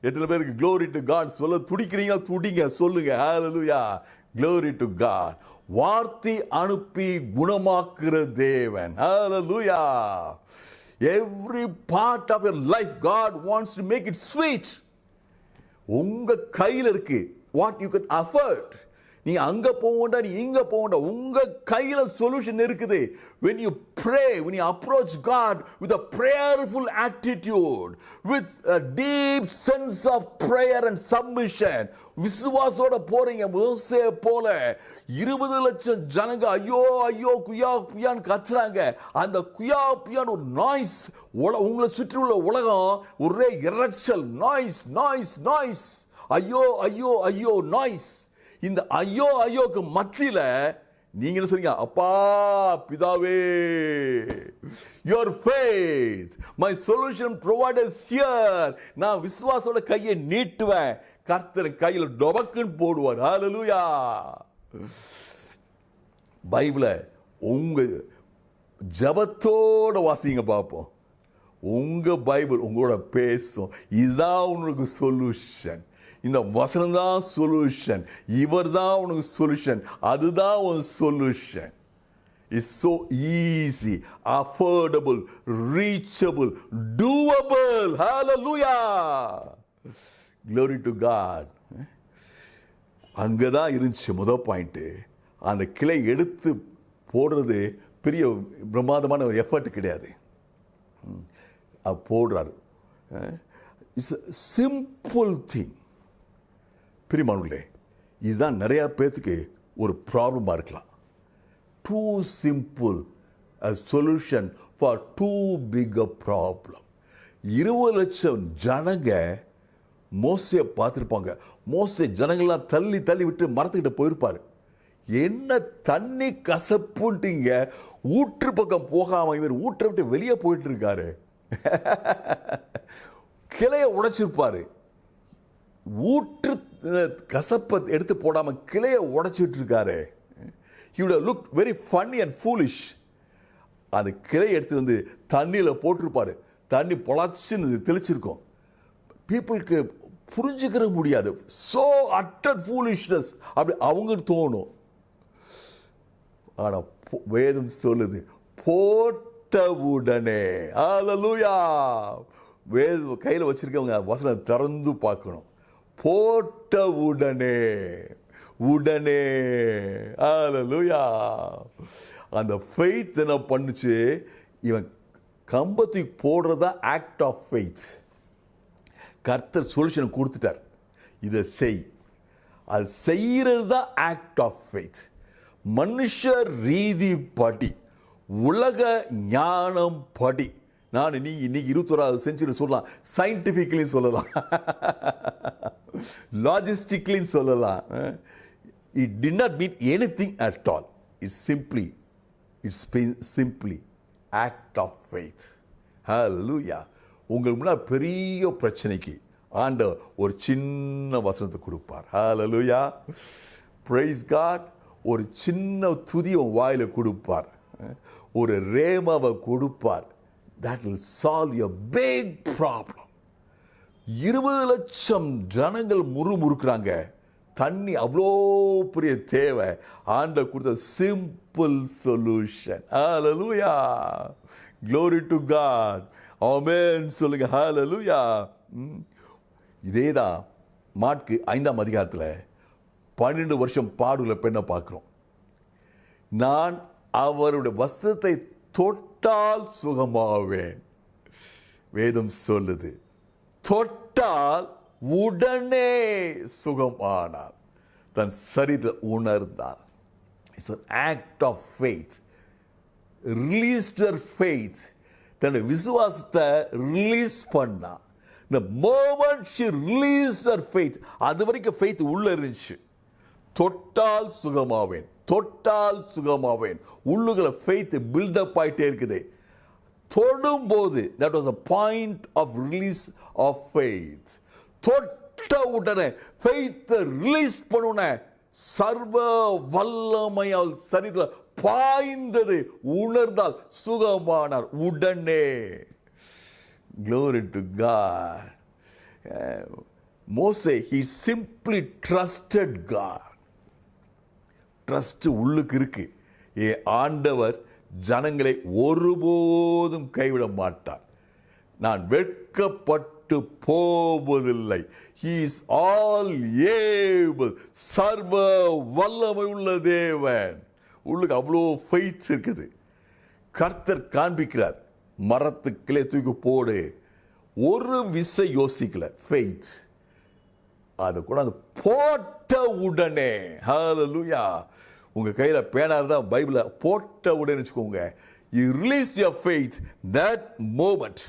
எத்தனை பேருக்கு glory to God சொல்ல துடிக்கிறீங்க? துடிங்க, சொல்லுங்க. ஹalleluya. glory to God. வார்த்தை அனுப்பி குணமாக்குற தேவன். ஹalleluya. Every part of your life God wants to make it sweet. உங்க கையில் இருக்கு. What you can afford. நீ அங்க போக வேண்டாம், நீ இங்க போக வேண்டாம். உங்க கையில சொல்யூஷன் இருக்குது. when you pray, when you approach God with a prayerful attitude, with a deep sense of prayer and submission, விசுவாசத்தோட போறீங்க. மோசே போல 20 லட்சம் ஜனங்க ஐயோ ஐயோ குயா குயான்னு கத்துறாங்க. அந்த குயா குயான்னு ஒரு நாய்ஸ், உங்களை சுற்றி உள்ள உலகம் ஒரே இரைச்சல், நாய்ஸ் நாய்ஸ் நாய்ஸ், ஐயோ ஐயோ ஐயோ நாய்ஸ். இந்த ஐயோ ஐயோக்கு மத்தியில நீங்க என்ன சொல்றீங்க? அப்பா பிதாவே, your faith, my solution provider is here. நான் விசுவாசத்தோட கையை நீட்டுவேன், கர்த்தர் கையில டொபக்குன்னு போடுவார். ஹல்லேலூயா. பைபிளை உங்க ஜபத்தோட வாசிங்க பார்ப்போம். உங்க பைபிள் உங்களோட பேசும். இதுதான் உனக்கு சொல்யூஷன். இந்த வசனம் தான் சொல்யூஷன். இவர் தான் உனக்கு சொல்யூஷன். அதுதான் உன் solution. It's so easy, affordable, reachable, doable. Hallelujah. Glory to God. அங்கதான் இருந்துச்சு முதல் பாயிண்ட். அந்த கிளை எடுத்து போடுறது பெரிய பிரமாதமான ஒரு எஃபர்ட் கிடையாது. போடுறாரு. It's simple thing. பிரிமானுள்ளே, இதுதான் நிறைய பேர்த்துக்கு ஒரு ப்ராப்ளமாக இருக்கலாம். Too simple a solution for too big a problem. 20 லட்சம் ஜனங்க மோசையை பார்த்துருப்பாங்க. மோசே ஜனங்கள்லாம் தள்ளி தள்ளி விட்டு மரத்துக்கிட்ட போயிருப்பாரு. என்ன தண்ணி கசப்புட்டீங்க, ஊற்று பக்கம் போகாம இவர் ஊற்றை விட்டு வெளியே போயிட்டு இருக்காரு. கிளைய உடைச்சிருப்பாரு. ஊற்று கசப்பை எடுத்து போடாம கிளைய உடைச்சிட்டு இருக்காரு. He would have looked very funny and foolish. அந்த கிளையை எடுத்து வந்து தண்ணியில் போட்டிருப்பாரு. தண்ணி பொளாச்சுன்னு தெளிச்சிருக்கும். பீப்புளுக்கு புரிஞ்சுக்கிற முடியாது. so utter foolishness அப்படி அவங்களுக்கு தோணும். ஆனா வேதம் சொல்லுது, போட்டவுடனே. ஹல்லேலூயா. வேத கையில் வச்சிருக்கவங்க வசனம் திறந்து பார்க்கணும். போட்டவுடனே, உடனே. ஹல்லேலூயா. அந்த ஃபெய்த் என்ன பண்ணுச்சு? இவன் கம்பத்துக்கு போடுறதா ஆக்ட் ஆஃப் ஃபெய்த். கர்த்தர் சொல்யூஷன் கொடுத்துட்டார், இதை செய். அது செய்யறது தான் ஆக்ட் ஆஃப் ஃபெய்த். மனுஷ ரீதி படி, உலக ஞானம் படி, நான் இன்னைக்கு 21வது செஞ்சுரி சொல்லலாம், சயின்டிஃபிக்கலி சொல்லலாம், லாஜிஸ்டிக்லி சொல்லலாம். It did not mean anything at all. It's simply act of faith. Hallelujah. உங்களுக்கு முன்னாடி பெரிய பிரச்சனைக்கு ஆண்டவர் ஒரு சின்ன வசனத்தை கொடுப்பார். ஹல்லேலூயா. Praise God. ஒரு சின்ன துதியை வாயில கொடுப்பார், ஒரு ரேமாவை கொடுப்பார். that will solve your big problem. 20 லட்சம் ஜனங்கள் முறுமுறுக்கிறாங்க. தண்ணி அவ்வளோ பெரிய தேவை. ஆண்டவர் கொடுத்த simple solution. Hallelujah. glory to God. Amen சொல்லுங்க. ஹல்லேலூயா. இதேதான் மாற்கு 5ஆம் அதிகாரத்தில் 12 வருஷம் பாடுள்ள பெண்ணை பார்க்கிறோம். நான் அவருடைய வஸ்திரத்தை தொட்டால் சுகமாவேன். வேதம் சொல்லுது, தொட்டால் உடனே சுகமானார். தன் சரீரத்தை உணர்ந்தார். It's an act of faith. Released her faith. தன்னுடைய விசுவாசத்தை ரிலீஸ் பண்ணா. The moment she released her faith, அது வரைக்கும் faith உள்ள இருந்துச்சு. தொட்டால் சுகமாவேன், தொட்டால் சுகமாவேன். உள்ளுக்குள்ள faith build up ஆயிட்டே இருக்குது. தொடும்போது that was a point of release of faith. தொட்ட உடனே faith ரிலீஸ் பண்ணுன சர்வ வல்லமையால் சரீரத்தில் பாய்ந்தது. உணர்ந்தால் சுகமானார் உடனே. Glory to God. Moses, he simply trusted God. Trust உள்ளுக்கு இருக்கு. ஆண்டவர் ஜனங்களை ஒருபோதும் கைவிட மாட்டார். நான் வெட்கப்பட்டு விட்டு போவதில்லை. He is all able, சர்வ வல்லமை உள்ள தேவன். உள்ளுக்கு அவ்வளோ ஃபெய்த் இருக்குது. கர்த்தர் காண்பிக்கிறார், மரத்துக்கிளே தூக்கி போடு. ஒரு விசை யோசிக்கல, ஃபெய்த். அது கூட அது போட்ட உடனே, ஹல்லேலூயா, உங்கள் கையில் பேனா இருந்தால் பைபிளில் போட்ட உடனே வச்சுக்கோங்க, you release your faith, that moment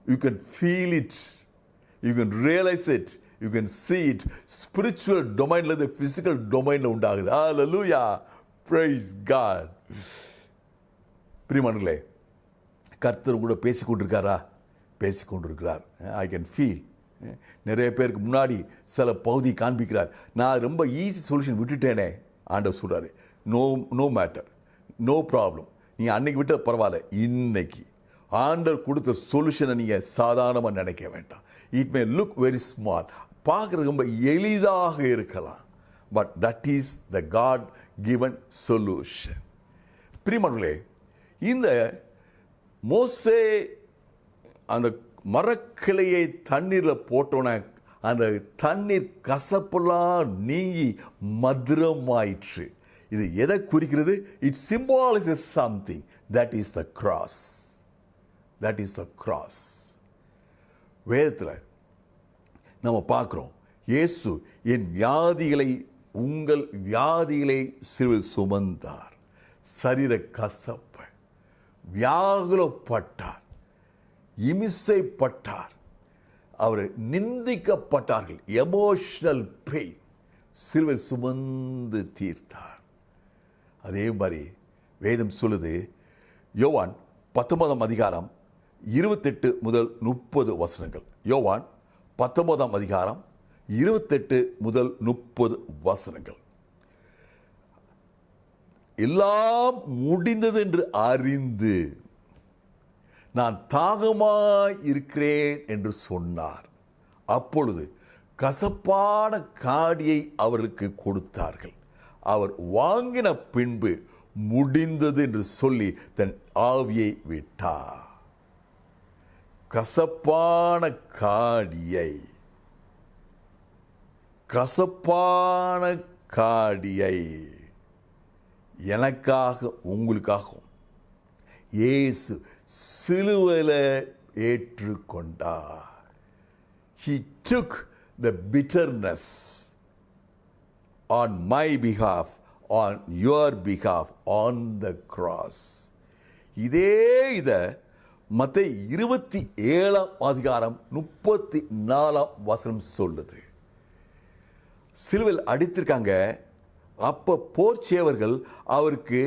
you can feel it, you can realize it, you can see it. Spiritual domainல இருந்து physical domainல உண்டாகுது. ஹல்லேலூயா, praise God. பிரியமானவர்களே, கர்த்தர் கூட பேசிக்கொண்டிருக்காரா? பேசிக்கொண்டிருக்கிறார். I can feel. நிறைய பேருக்கு முன்னாடி சில பகுதி காண்பிக்கிறார். நான் ரொம்ப ஈஸி சொல்யூஷன் விட்டுட்டேனே, ஆண்டவர் சொல்கிறாரு, நோ மேட்டர், நோ ப்ராப்ளம். நீங்கள் அன்னைக்கு விட்ட பரவாயில்ல, இன்னைக்கு ஆண்டவர் கொடுத்த சொல்யூஷனை நீங்கள் சாதாரணமாக நினைக்க வேண்டாம். It may look very small, பார்க்குறது ரொம்ப எளிதாக இருக்கலாம், but that is the God given solution. பிரியமானவர்களே, இந்த மோசே அந்த மரக்கிளையை தண்ணீரில் போட்டோன அந்த தண்ணீர் கசப்பெல்லாம் நீங்கி மதுரமாயிற்று. இது எதை குறிக்கிறது? It symbolises something. That is the cross. That is the cross. வேதத்தில் நம்ம பார்க்குறோம், இயேசு என் வியாதிகளை, உங்கள் வியாதிகளை சிலுவையில் சுமந்தார், சரீர கசப்ப வியாகுலப்பட்டார், இமிசைப்பட்டார், அவர் நிந்திக்கப்பட்டார்கள், எமோஷனல் பெயின், சிலுவை சுமந்து தீர்த்தார். அதே மாதிரி வேதம் சொல்லுது, யோவான் 19ஆம் அதிகாரம் 28 முதல் 30 வசனங்கள். யோவான் 19ஆம் அதிகாரம் 28 முதல் 30 வசனங்கள். எல்லாம் முடிந்தது என்று அறிந்து நான் தாகமாய் இருக்கிறேன் என்று சொன்னார். அப்பொழுது கசப்பான காடியை அவர்களுக்கு கொடுத்தார்கள். அவர் வாங்கின பின்பு முடிந்தது என்று சொல்லி தன் ஆவியை விட்டார். கசப்பான காடியை, கசப்பான காடியை எனக்காக உங்களுக்காகவும் இயேசு சிலுவையில் ஏற்றுக்கொண்டார். He took the bitterness on my behalf, on your behalf, on the cross. இதை மத்தேயு 27ஆம் அதிகாரம் 34ஆம் வசனம் சொல்லுது. சிலுவையில் அடித்திருக்காங்க. அப்போ போர்ச்சேவர்கள் அவருக்கு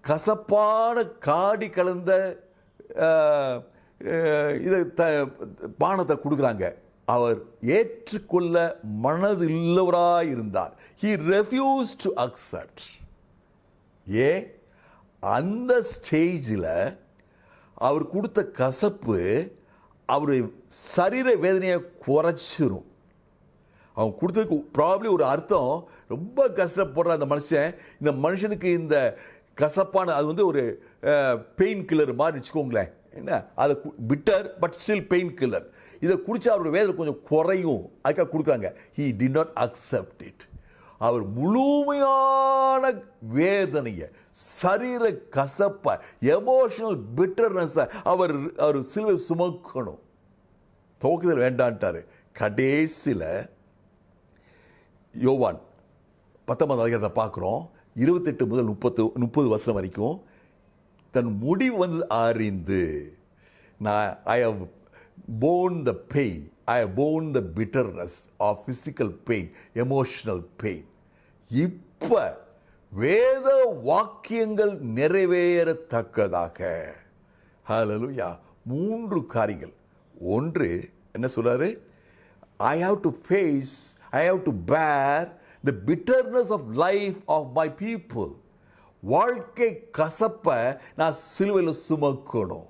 கசப்பான காடி கலந்த இதை பானத்தை கொடுக்குறாங்க. அவர் ஏற்றுக்கொள்ள மனதில்லவராய் இருந்தார். He refused to accept. அந்த ஸ்டேஜில் அவர் கொடுத்த கசப்பு அவருடைய சரீர வேதனையை குறைச்சிரும். அவன் கொடுத்ததுக்கு ப்ராப்ளி ஒரு அர்த்தம், ரொம்ப கஷ்டப்படுற அந்த மனுஷன், இந்த மனுஷனுக்கு இந்த கசப்பான, அது வந்து ஒரு பெயின் கில்லர் மாதிரி வச்சுக்கோங்களேன். என்ன, அதை bitter but still pain killer. இதை குடித்தா அவருடைய வேதனை கொஞ்சம் குறையும், அதுக்காக கொடுக்குறாங்க. He did not accept it. அவர் முழுமையான வேதனையை, சரீர கசப்ப, எமோஷனல் பிட்டர்னஸை அவர் சிலுவை சுமக்கணும். துவக்குதல் வேண்டான்ட்டாரு. கடைசியில் யோவான் 19ஆம் அதிகாரத்தை பார்க்குறோம். 28 முதல் 30 வசனம் வரைக்கும் தன் முடிவு வந்து அறிந்து, நான் I have borne the pain, I have borne the bitterness of physical pain, emotional pain. இப்ப வேத வாக்கியங்கள் நிறைவேறத்தக்கதாக, ஹல்லேலூயா, 3 காரியங்கள். ஒன்று என்ன சொல்றாரு? I have to face, I have to bear the bitterness of life of my people. வாழ்க்கை கசப்ப நான் சிலுவையில் சுமக்கணும்.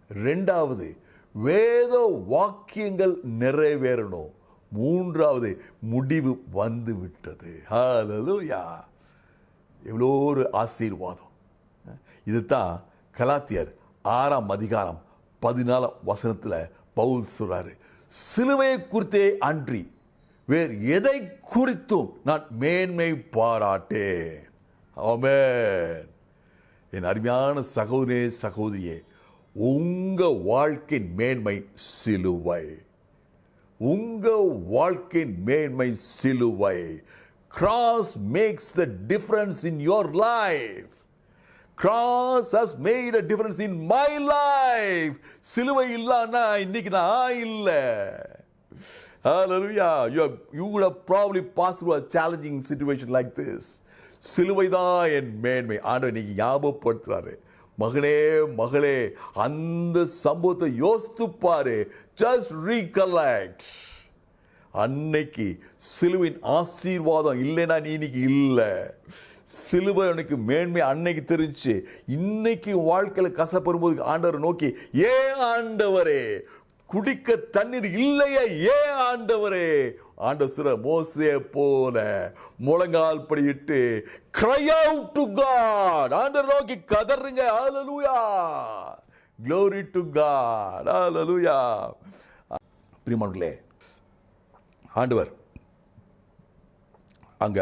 ரெண்டாவது, வேத வாக்கியங்கள் நிறைவேறணும். மூன்றாவது, முடிவு வந்து விட்டது. ஹல்லேலூயா, எவ்வளோ ஒரு ஆசீர்வாதம். இதுதான் கலாத்தியர் 6ஆம் அதிகாரம் 14ஆம் வசனத்தில் பவுல் சொல்றாரு, சிலுவையை குறித்தே அன்றி வேறு எதை குறித்தும் நான் மேன்மை பாராட்டேன். ஆமென். என் அருமையான சகோதரே சகோதரியே, உங்க வாழ்க்கையின் மேன்மை சிலுவை. உங்க வாழ்க்கையின் மேன்மை சிலுவை. Cross makes the difference in your life. Cross has made a difference in my life. சிலுவை இல்லன்னா இன்னைக்கு நான் இல்லை. Hallelujah. You would have probably passed through a challenging situation like this. சிலுவை தான் என் மேன்மை. ஆண்டவர் இன்னைக்கு ஞாபகப்படுத்துறாரு. மகனே மகளே, அந்த சம்பவத்தை யோசித்து பாரு. Just recollect. அன்னைக்கு சிலுவின் ஆசீர்வாதம் இல்லைன்னா நீ இன்னைக்கு இல்லை. சிலுவை உனக்கு மேன்மை அன்னைக்கு தெரிஞ்சு, இன்னைக்கு வாழ்க்கையில் கசப்படும்போது ஆண்டவரை நோக்கி, ஏன் ஆண்டவரே குடிக்க தண்ணீர் இல்லையா, ஏன் ஆண்டவரே? ஆண்டவர் சொல்ற, மோசே போல முழங்கால் படியிட்டு cry out to God. ஆண்டவர் நோக்கி கதறுங்க. ஹalleluya. Glory to God. Hallelujah. பிரியமானவர்களே, ஆண்டவர் அங்க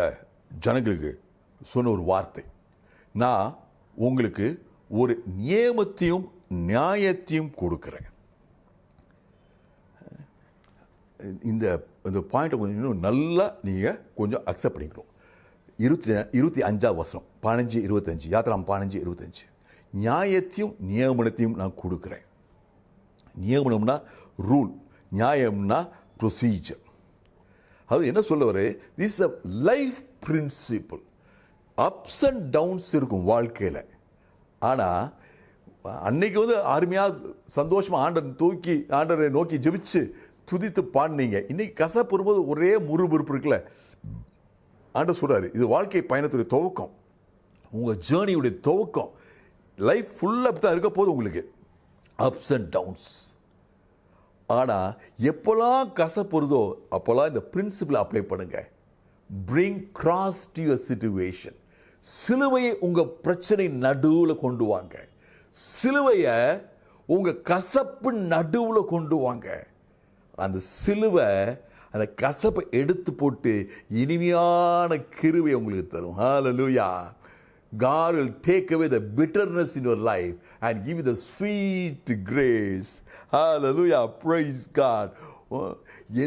ஜனங்களுக்கு சொன்ன ஒரு வார்த்தை, நான் உங்களுக்கு ஒரு நியமத்தையும் நியாயத்தையும் கொடுக்கிறேன். இந்த பாயிண்ட்டை கொஞ்சம் இன்னும் நல்லா நீங்கள் கொஞ்சம் அக்செப்ட் பண்ணிக்கணும். 25 வசனம் 15-25, யாத்திராம் 15-25. நியாயத்தையும் நியமனத்தையும் நான் கொடுக்குறேன். நியமனம்னா ரூல், நியாயம்னா ப்ரொசீஜர். அது என்ன சொல்லுவார்? This a life principle. Ups and downs இருக்கும் வாழ்க்கையில். ஆனால் அன்னைக்கு அருமையாக சந்தோஷமாக ஆண்டரை நோக்கி ஜெபிச்சு துதித்து பாடினீங்க. இன்னைக்கு கசப்பு வரும்போது ஒரே முறுமுறுப்பு இருக்குல்ல. ஆண்டவர் சொல்றாரு, இது வாழ்க்கை பயணத்துடைய துவக்கம், உங்கள் ஜேர்னியுடைய துவக்கம். லைஃப் ஃபுல்லாக தான் இருக்க போது உங்களுக்கு அப்ஸ் அண்ட் டவுன்ஸ். ஆனால் எப்போல்லாம் கசப்புறதோ அப்போல்லாம் இந்த பிரின்சிபிள் அப்ளை பண்ணுங்க. Bring cross to your situation. சிலுவையை உங்கள் பிரச்சனை நடுவில் கொண்டு வாங்க. சிலுவையை உங்கள் கசப்பு நடுவில் கொண்டு வாங்க. அந்த சிலுவை அந்த கசப்பை எடுத்து போட்டு இனிமையான கிருபை உங்களுக்கு தரும். ஹalleluya. God will take away the bitterness in your life and give you the sweet grace. Hallelujah. Praise God.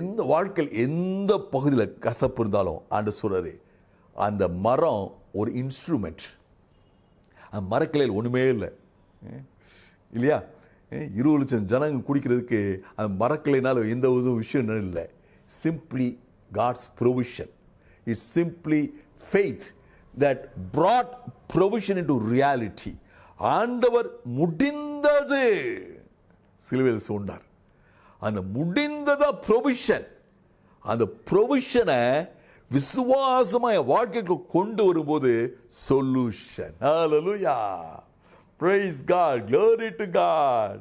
எந்த வாழ்க்கையில் எந்த பகுதியில் கசப்பு இருந்தாலும் ஆண்டவர் சொல்றாரு, அந்த மரம் ஒரு இன்ஸ்ட்ருமெண்ட். அந்த மரக்கிளையில் ஒன்றுமே இல்லை இல்லையா? 20 லட்சம் ஜனங்க குடிக்கிறதுக்கு அந்த மரக்கிளையினால் எந்த ஒரு விஷயம் இல்லை. Simply God's provision. It's simply faith that brought provision into reality. ஆண்டவர் முடிந்தது சிலுவையில் சொன்னார். அந்த முடிந்ததா ப்ரொவிஷன். அந்த ப்ரொவிஷனை விசுவாசமாய் வாழ்க்கைக்கு கொண்டு வரும்போது solution. Hallelujah. Praise God. Glory to God.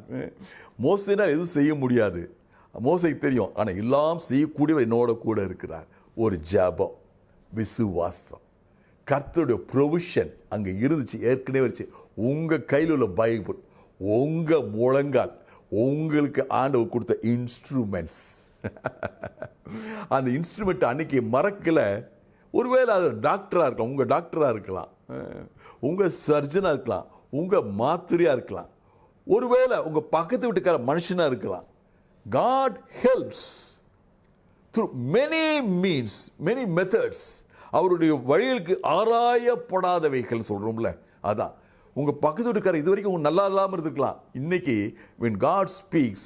மோசேனால் எதுவும் செய்ய முடியாது, மோசேக்கு தெரியும். ஆனால் எல்லாம் செய்யக்கூடியவர் என்னோட கூட இருக்கிறார். ஒரு ஜெபம், விசுவாசம், கர்த்தருடைய ப்ரொவிஷன் அங்கே இருந்துச்சு, ஏற்கனவே இருந்துச்சு. உங்கள் கையில் உள்ள பைபிள், உங்கள் முழங்கால், உங்களுக்கு ஆண்டவர் கொடுத்த இன்ஸ்ட்ருமெண்ட்ஸ். அந்த இன்ஸ்ட்ருமெண்ட் அன்னைக்கு மறக்கல. ஒருவேளை அது டாக்டராக இருக்கலாம், உங்கள் டாக்டராக இருக்கலாம், உங்கள் சர்ஜனாக இருக்கலாம், உங்கள் மாத்திரையாக இருக்கலாம், ஒருவேளை உங்கள் பக்கத்து வீட்டுக்கார மனுஷனாக இருக்கலாம். God helps through many means, many methods. அவருடைய வழிகளுக்கு ஆராயப்படாதவைகள் சொல்கிறோம்ல, அதான். உங்கள் பக்கத்து வீட்டுக்காரர் இது வரைக்கும் நல்லா இல்லாமல் இருந்துக்கலாம். இன்னைக்கு when God speaks,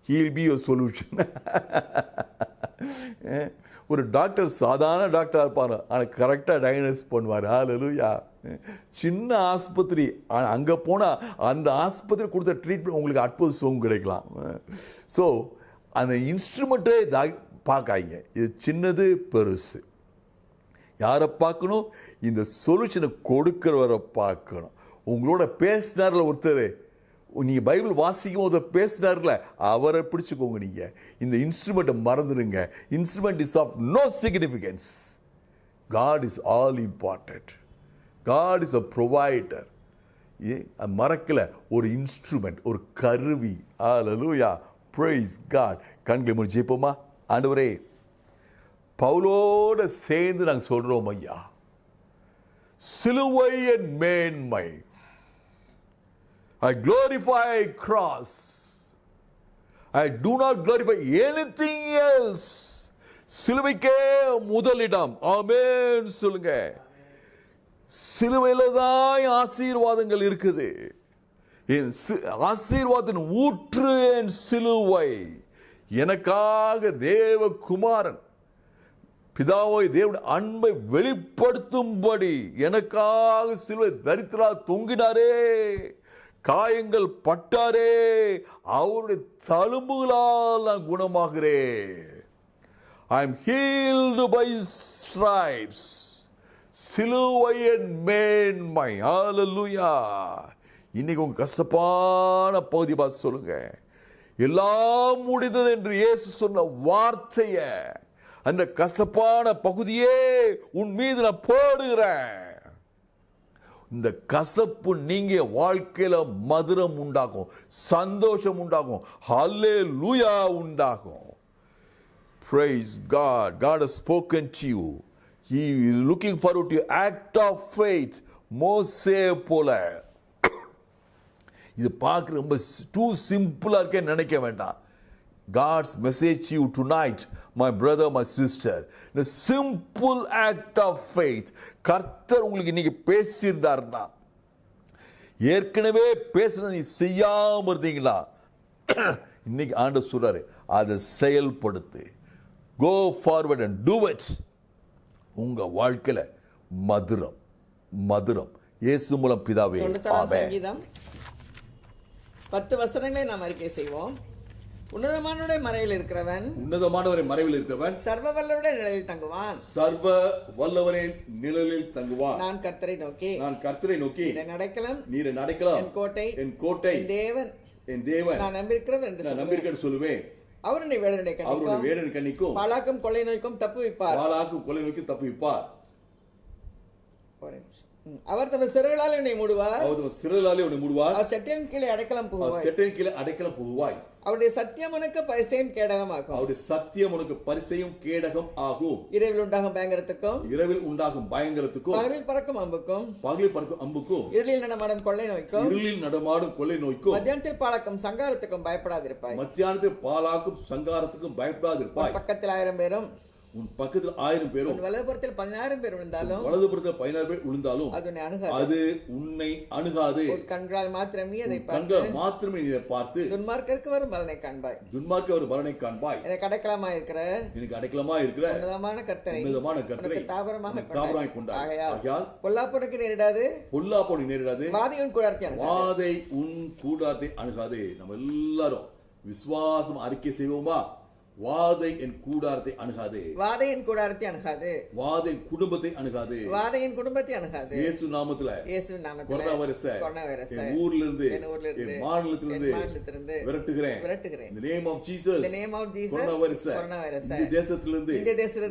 he will be your solution. ஒரு டாக்டர் சாதாரண டாக்டராக இருப்பார், ஆனால் கரெக்டாக டயக்னோஸ் பண்ணுவார். ஹalleluya. சின்ன ஆஸ்பத்திரி, அங்கே போனால் அந்த ஆஸ்பத்திரி கொடுத்த ட்ரீட்மெண்ட் உங்களுக்கு அற்புத சுகம் கிடைக்கலாம். ஸோ அந்த இன்ஸ்ட்ருமெண்ட்டே பார்க்காங்க. இது சின்னது பெருசு. யாரை பார்க்கணும்? இந்த சொல்யூஷனை கொடுக்கிறவரை பார்க்கணும். உங்களோட பேசினார்ல ஒருத்தர், நீங்கள் பைபிள் வாசிக்கும் போது பேசினார்ல, அவரை பிடிச்சிக்கோங்க. நீங்கள் இந்த இன்ஸ்ட்ருமெண்ட்டை மறந்துடுங்க. Instrument is of no significance. God is all important. God is a provider. மறக்கல, ஒரு இன்ஸ்ட்ருமெண்ட், ஒரு கருவி. ஹalleluya. Praise God. கண்களை மூடி ஜெபிப்போமா? ஆண்டவரே, பவுலோட சேர்ந்து நாங்கள் சொல்றோம் ஐயா, சிலுவை என் மேன்மை. I glorify cross. I do not glorify anything else. சிலுவைக்கே முதலிடம். ஆமென் சொல்லுங்க. சிலுவையில தான் ஆசீர்வாதங்கள் இருக்குது. என் ஆசீர்வாதத்தின் ஊற்று என் சிலுவை. எனக்காக தேவகுமாரன் பிதாவை தேவனுடைய அன்பை வெளிப்படுத்தும்படி எனக்காக சிலுவை தரித்திரா தொங்கினாரே, காயங்கள் பட்டாரே, அவருடைய தழும்புகளால் நான் குணமாகிறேன். I am healed by his stripes. சிலுவையின் மேன்மை. ஹalleluya. இன்னைக்கு உங்க கசப்பான பகுதி பார்த்து சொல்லுங்க, எல்லாம் முடிந்தது என்று இயேசு சொன்ன வார்த்தைய, அந்த கசப்பான பகுதியே உன் மீது நான் போடுகிறேன். இந்த கசப்பு நீங்க வாழ்க்கையில மதுரம் உண்டாகும், சந்தோஷம் உண்டாகும், ஹல்லேலூயா உண்டாகும். Praise God. God has spoken to you. He is looking forward to your act of faith. மோசே போல. இது பார்க்க ரொம்ப டூ சிம்பிளா இருக்கே நினைக்க வேண்டாம். God's message to you tonight, my brother, my sister, the simple act of faith. கர்த்தர் உங்களுக்கு இன்னைக்கு பேசியிருந்தாருன்னா, ஏற்கனவே பேசுனது நீ செய்யாம இருந்தீங்களா, இன்னைக்கு ஆண்டவர் சொல்றாரு, அதை செயல்படுத்து. Go forward and do it. உங்க வாழ்க்கையில மதுரம் மதுரம். இயேசு மூலம் பிதாவே. 90ஆம் சங்கீதம் 10 வசனங்களை நாம் அறிக்கை செய்வோம். உன்னதமானவருடைய மறைவில் இருக்கிறவன், உன்னதமானவரின் மறைவில் இருக்கிறவன் சர்வ வல்லவருடைய நிழலில் தங்குவான். சர்வ வல்லவரின் நிழலில் தங்குவான். நான் கர்த்தரை நோக்கி, நான் கர்த்தரை நோக்கி, நீர் அடைக்கலம், நீர் அடைக்கலம், என் கோட்டை, என் கோட்டை, என் தேவன், என் தேவன், நான் நம்பியிருக்கிறவர் என்று நான் நம்பியிருக்கிறேன் சொல்லுவேன். அவருடைய வேடனை அவருடைய கண்ணிக்கும், வேடன் கண்ணிக்கும், பாலாக்கும் கொள்ளை நோய்க்கும் தப்புவிப்பார். பாலாக்கும் கொலை நோக்கி தப்புவிப்பார். ஒரே நிமிஷம். அவர் தமது சிறைகளால் என்னை மூடுவார். அவர் சிறையிலே உன்னை மூடுவார். அவர் செட்டின் கீழே அடைக்கலம் அவர் புகுவார். செட்டின் கீழே அடைக்கலம் புகுவாய். அவருடைய சத்தியம் உனக்கு பரிசையும் கேடகமாகும். அவருடைய சத்தியம் உனக்கு பரிசையும் கேடகம் ஆகும். இரவில் உண்டாகும் பயங்கரத்துக்கும், இரவில் உண்டாகும் பயங்கரத்துக்கும், பகலில் பறக்கும் அம்புக்கும், பகலில் பறக்கும் அம்புக்கும், இருளில் நடமாடும் கொள்ளை நோய்க்கும், இருளில் நடமாடும் கொள்ளை நோய்க்கும், மத்தியானத்தில் பாலக்கும் சங்காரத்துக்கும் பயப்படாதிருப்பாய். மத்தியானத்தில் பாலாக்கும் சங்காரத்துக்கும் பயப்படாதிருப்பாய். பக்கத்தில் 1000 பேரும், உன் பக்கத்தில் 1000 பேரும், உன் வலதுபுறத்தில் 16000 பேர் விழுந்தாலும், வலதுபுறத்தில் 16 பேர் விழுந்தாலும் அது உன்னை அணுகாது. அது உன்னை அணுகாது. உன் கண்களால் மாத்திரம் நீ அதை பார்த்து, கண்கள் மாத்திரமே நீ இதை பார்த்து துன்மார்க்கருக்கு வரும் பலனை காண்பாய். துன்மார்க்க ஒரு பலனை காண்பாய். எனக்கு அடைக்கலமா இருக்கிற, எனக்கு அடைக்கலமா இருக்கிற உன்னதமான கர்த்தரை, உன்னதமான கர்த்தரை உனக்கு தாபரமாக கொண்டாய். ஆகையால் பொல்லாப்புனக்கு நேரிடாது, பொல்லாப்போடு நேரிடாது, வாதை உன் கூடாரத்தை அணுகாது. வாதை உன் கூடாரத்தை அணுகாது. நம்ம எல்லாரும் விசுவாசம் அறிக்கை செய்வோமா? வாதை என் கூடாரத்தை அணுகாது. வாதை என் கூடாரத்தை அணுகாது. வாதை குடும்பத்தை அணுகாது. வாதை என் குடும்பத்தை அணுகாது. இயேசு நாமத்துல, இயேசுவின் நாமத்திலே கொரோனா வைரஸ் என் ஊர்ல இருந்து, என் மாநிலத்திலிருந்து விரட்டுகிறேன். In the name of Jesus. Corona virus இந்த தேசத்திலிருந்து,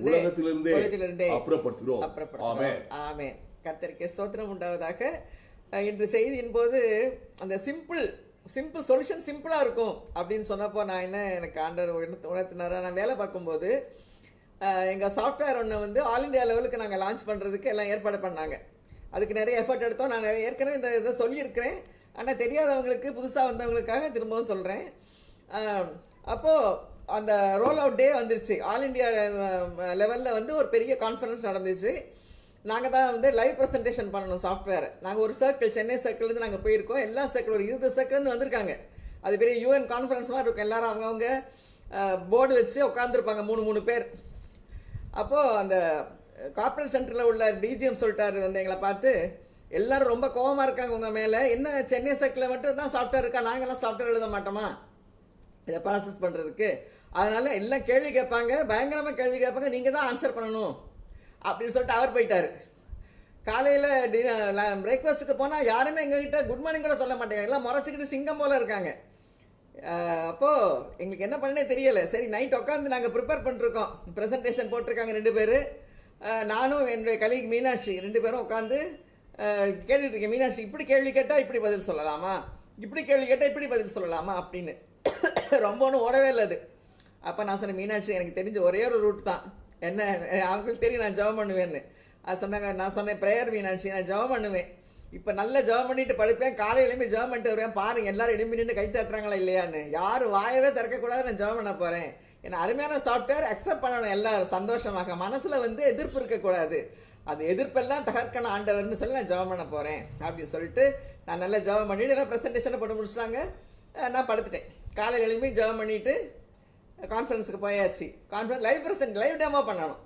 உலகத்திலிருந்து அப்புறப்படுத்துகிறோம். ஆமென். ஆமென். கர்த்தருக்கு ஸ்தோத்திரம் உண்டாவதாக. இன்று செய்தியின் போது அந்த சிம்பிள் சொல்யூஷன் சிம்பிளாக இருக்கும் அப்படின்னு சொன்னப்போ நான் எனக்கு ஆண்டவர் உணர்த்தினாரா, நான் வேலை பார்க்கும்போது எங்கள் சாஃப்ட்வேர் ஒன்று வந்து ஆல் இண்டியா லெவலுக்கு நாங்கள் லான்ச் பண்ணுறதுக்கு எல்லாம் ஏற்பாடு பண்ணாங்க. அதுக்கு நிறைய எஃபர்ட் எடுத்தோம். நான் ஏற்கனவே இந்த இதை சொல்லியிருக்கிறேன், ஆனால் தெரியாதவங்களுக்கு, புதுசாக வந்தவங்களுக்காக திரும்பவும் சொல்கிறேன். அப்போது அந்த ரோல் அவுட் டே வந்துருச்சு. ஆல் இண்டியா லெவலில் வந்து ஒரு பெரிய கான்ஃபரன்ஸ் நடந்துச்சு. நாங்கள் தான் வந்து லைவ் ப்ரெசன்டேஷன் பண்ணணும் சாஃப்ட்வேர். நாங்கள் ஒரு சர்க்கிள், சென்னை சர்க்கிள்லேருந்து நாங்கள் போயிருக்கோம். எல்லா சர்க்கிள் ஒரு 20 சர்க்கிள்லேருந்து வந்திருக்காங்க. அது பெரிய யூஎன் கான்ஃபரன்ஸ் மாதிரி இருக்கும். எல்லாரும் அவங்கவுங்க போர்டு வச்சு உட்காந்துருப்பாங்க, 3 பேர். அப்போது அந்த கார்ப்பரேட் சென்டரில் உள்ள டிஜிஎம் சொல்லிட்டாரு வந்து எங்களை பார்த்து, எல்லோரும் ரொம்ப கோபமாக இருக்காங்க உங்கள் மேலே. என்ன சென்னை சர்க்கிளில் மட்டும் தான் சாஃப்ட்வேர் இருக்கா, நாங்கள்லாம் சாஃப்ட்வேர் எழுத மாட்டோமா இதை ப்ராசஸ் பண்ணுறதுக்கு? அதனால் எல்லாம் கேள்வி கேட்பாங்க, பயங்கரமாக கேள்வி கேட்பாங்க, நீங்கள் தான் ஆன்சர் பண்ணணும் அப்படின்னு சொல்லிட்டு அவர் போயிட்டார். காலையில் பிரேக்ஃபாஸ்ட்டுக்கு போனால் யாருமே எங்ககிட்ட குட் மார்னிங் கூட சொல்ல மாட்டேங்க, எல்லாம் முறைச்சிக்கிட்டு சிங்கம் போல் இருக்காங்க. அப்போது எங்களுக்கு என்ன பண்ணே தெரியலை. சரி, நைட் உட்காந்து நாங்கள் ப்ரிப்பேர் பண்ணிருக்கோம். ப்ரெசன்டேஷன் போட்டிருக்காங்க 2 பேர். நானும் என்னுடைய கலீக் மீனாட்சி 2 பேரும் உட்காந்து கேட்டுட்ருக்கேன். மீனாட்சி இப்படி கேள்வி கேட்டால் இப்படி பதில் சொல்லலாமா, இப்படி கேள்வி கேட்டால் இப்படி பதில் சொல்லலாமா அப்படின்னு. ரொம்ப ஒன்றும் ஓடவே இல்லை அது. அப்போ நான் சொன்னேன், மீனாட்சி எனக்கு தெரிஞ்ச ஒரே ஒரு ரூட் தான், என்ன அவங்களுக்கு தெரியும் நான் ஜெபம் பண்ணுவேன்னு. அது சொன்னாங்க. நான் சொன்னேன், ப்ரேயர் மீனாட்சி, நான் ஜெபம் பண்ணுவேன், இப்போ நல்லா ஜெபம் பண்ணிட்டு படுப்பேன், காலையிலேயுமே ஜெபம் பண்ணிட்டு வருவேன், பாருங்க எல்லாரும் எழும்பி நின்று கை தட்டுறாங்களா இல்லையான்னு. யாரும் வாயவே திறக்கக்கூடாது, நான் ஜெபம் பண்ண போகிறேன். ஏன்னா அருமையான சாஃப்ட்வேர் அக்செப்ட் பண்ணணும் எல்லாரும் சந்தோஷமாக. மனசில் வந்து எதிர்ப்பு இருக்கக்கூடாது, அது எதிர்ப்பெல்லாம் தகர்க்கணும் ஆண்டவர்னு சொல்லி நான் ஜெபம் பண்ண போகிறேன் அப்படின்னு சொல்லிட்டு நான் நல்லா ஜெபம் பண்ணிவிட்டு எல்லாம் ப்ரெசன்டேஷனை போட்டு முடிச்சிட்டாங்க. நான் படுத்துட்டேன். காலையில் எழுப்பி ஜெபம் பண்ணிவிட்டு கான்ஃபரன்ஸுக்கு போயாச்சு. கான்ஃபரன்ஸ் லைவ் டெமோ பண்ணணும்.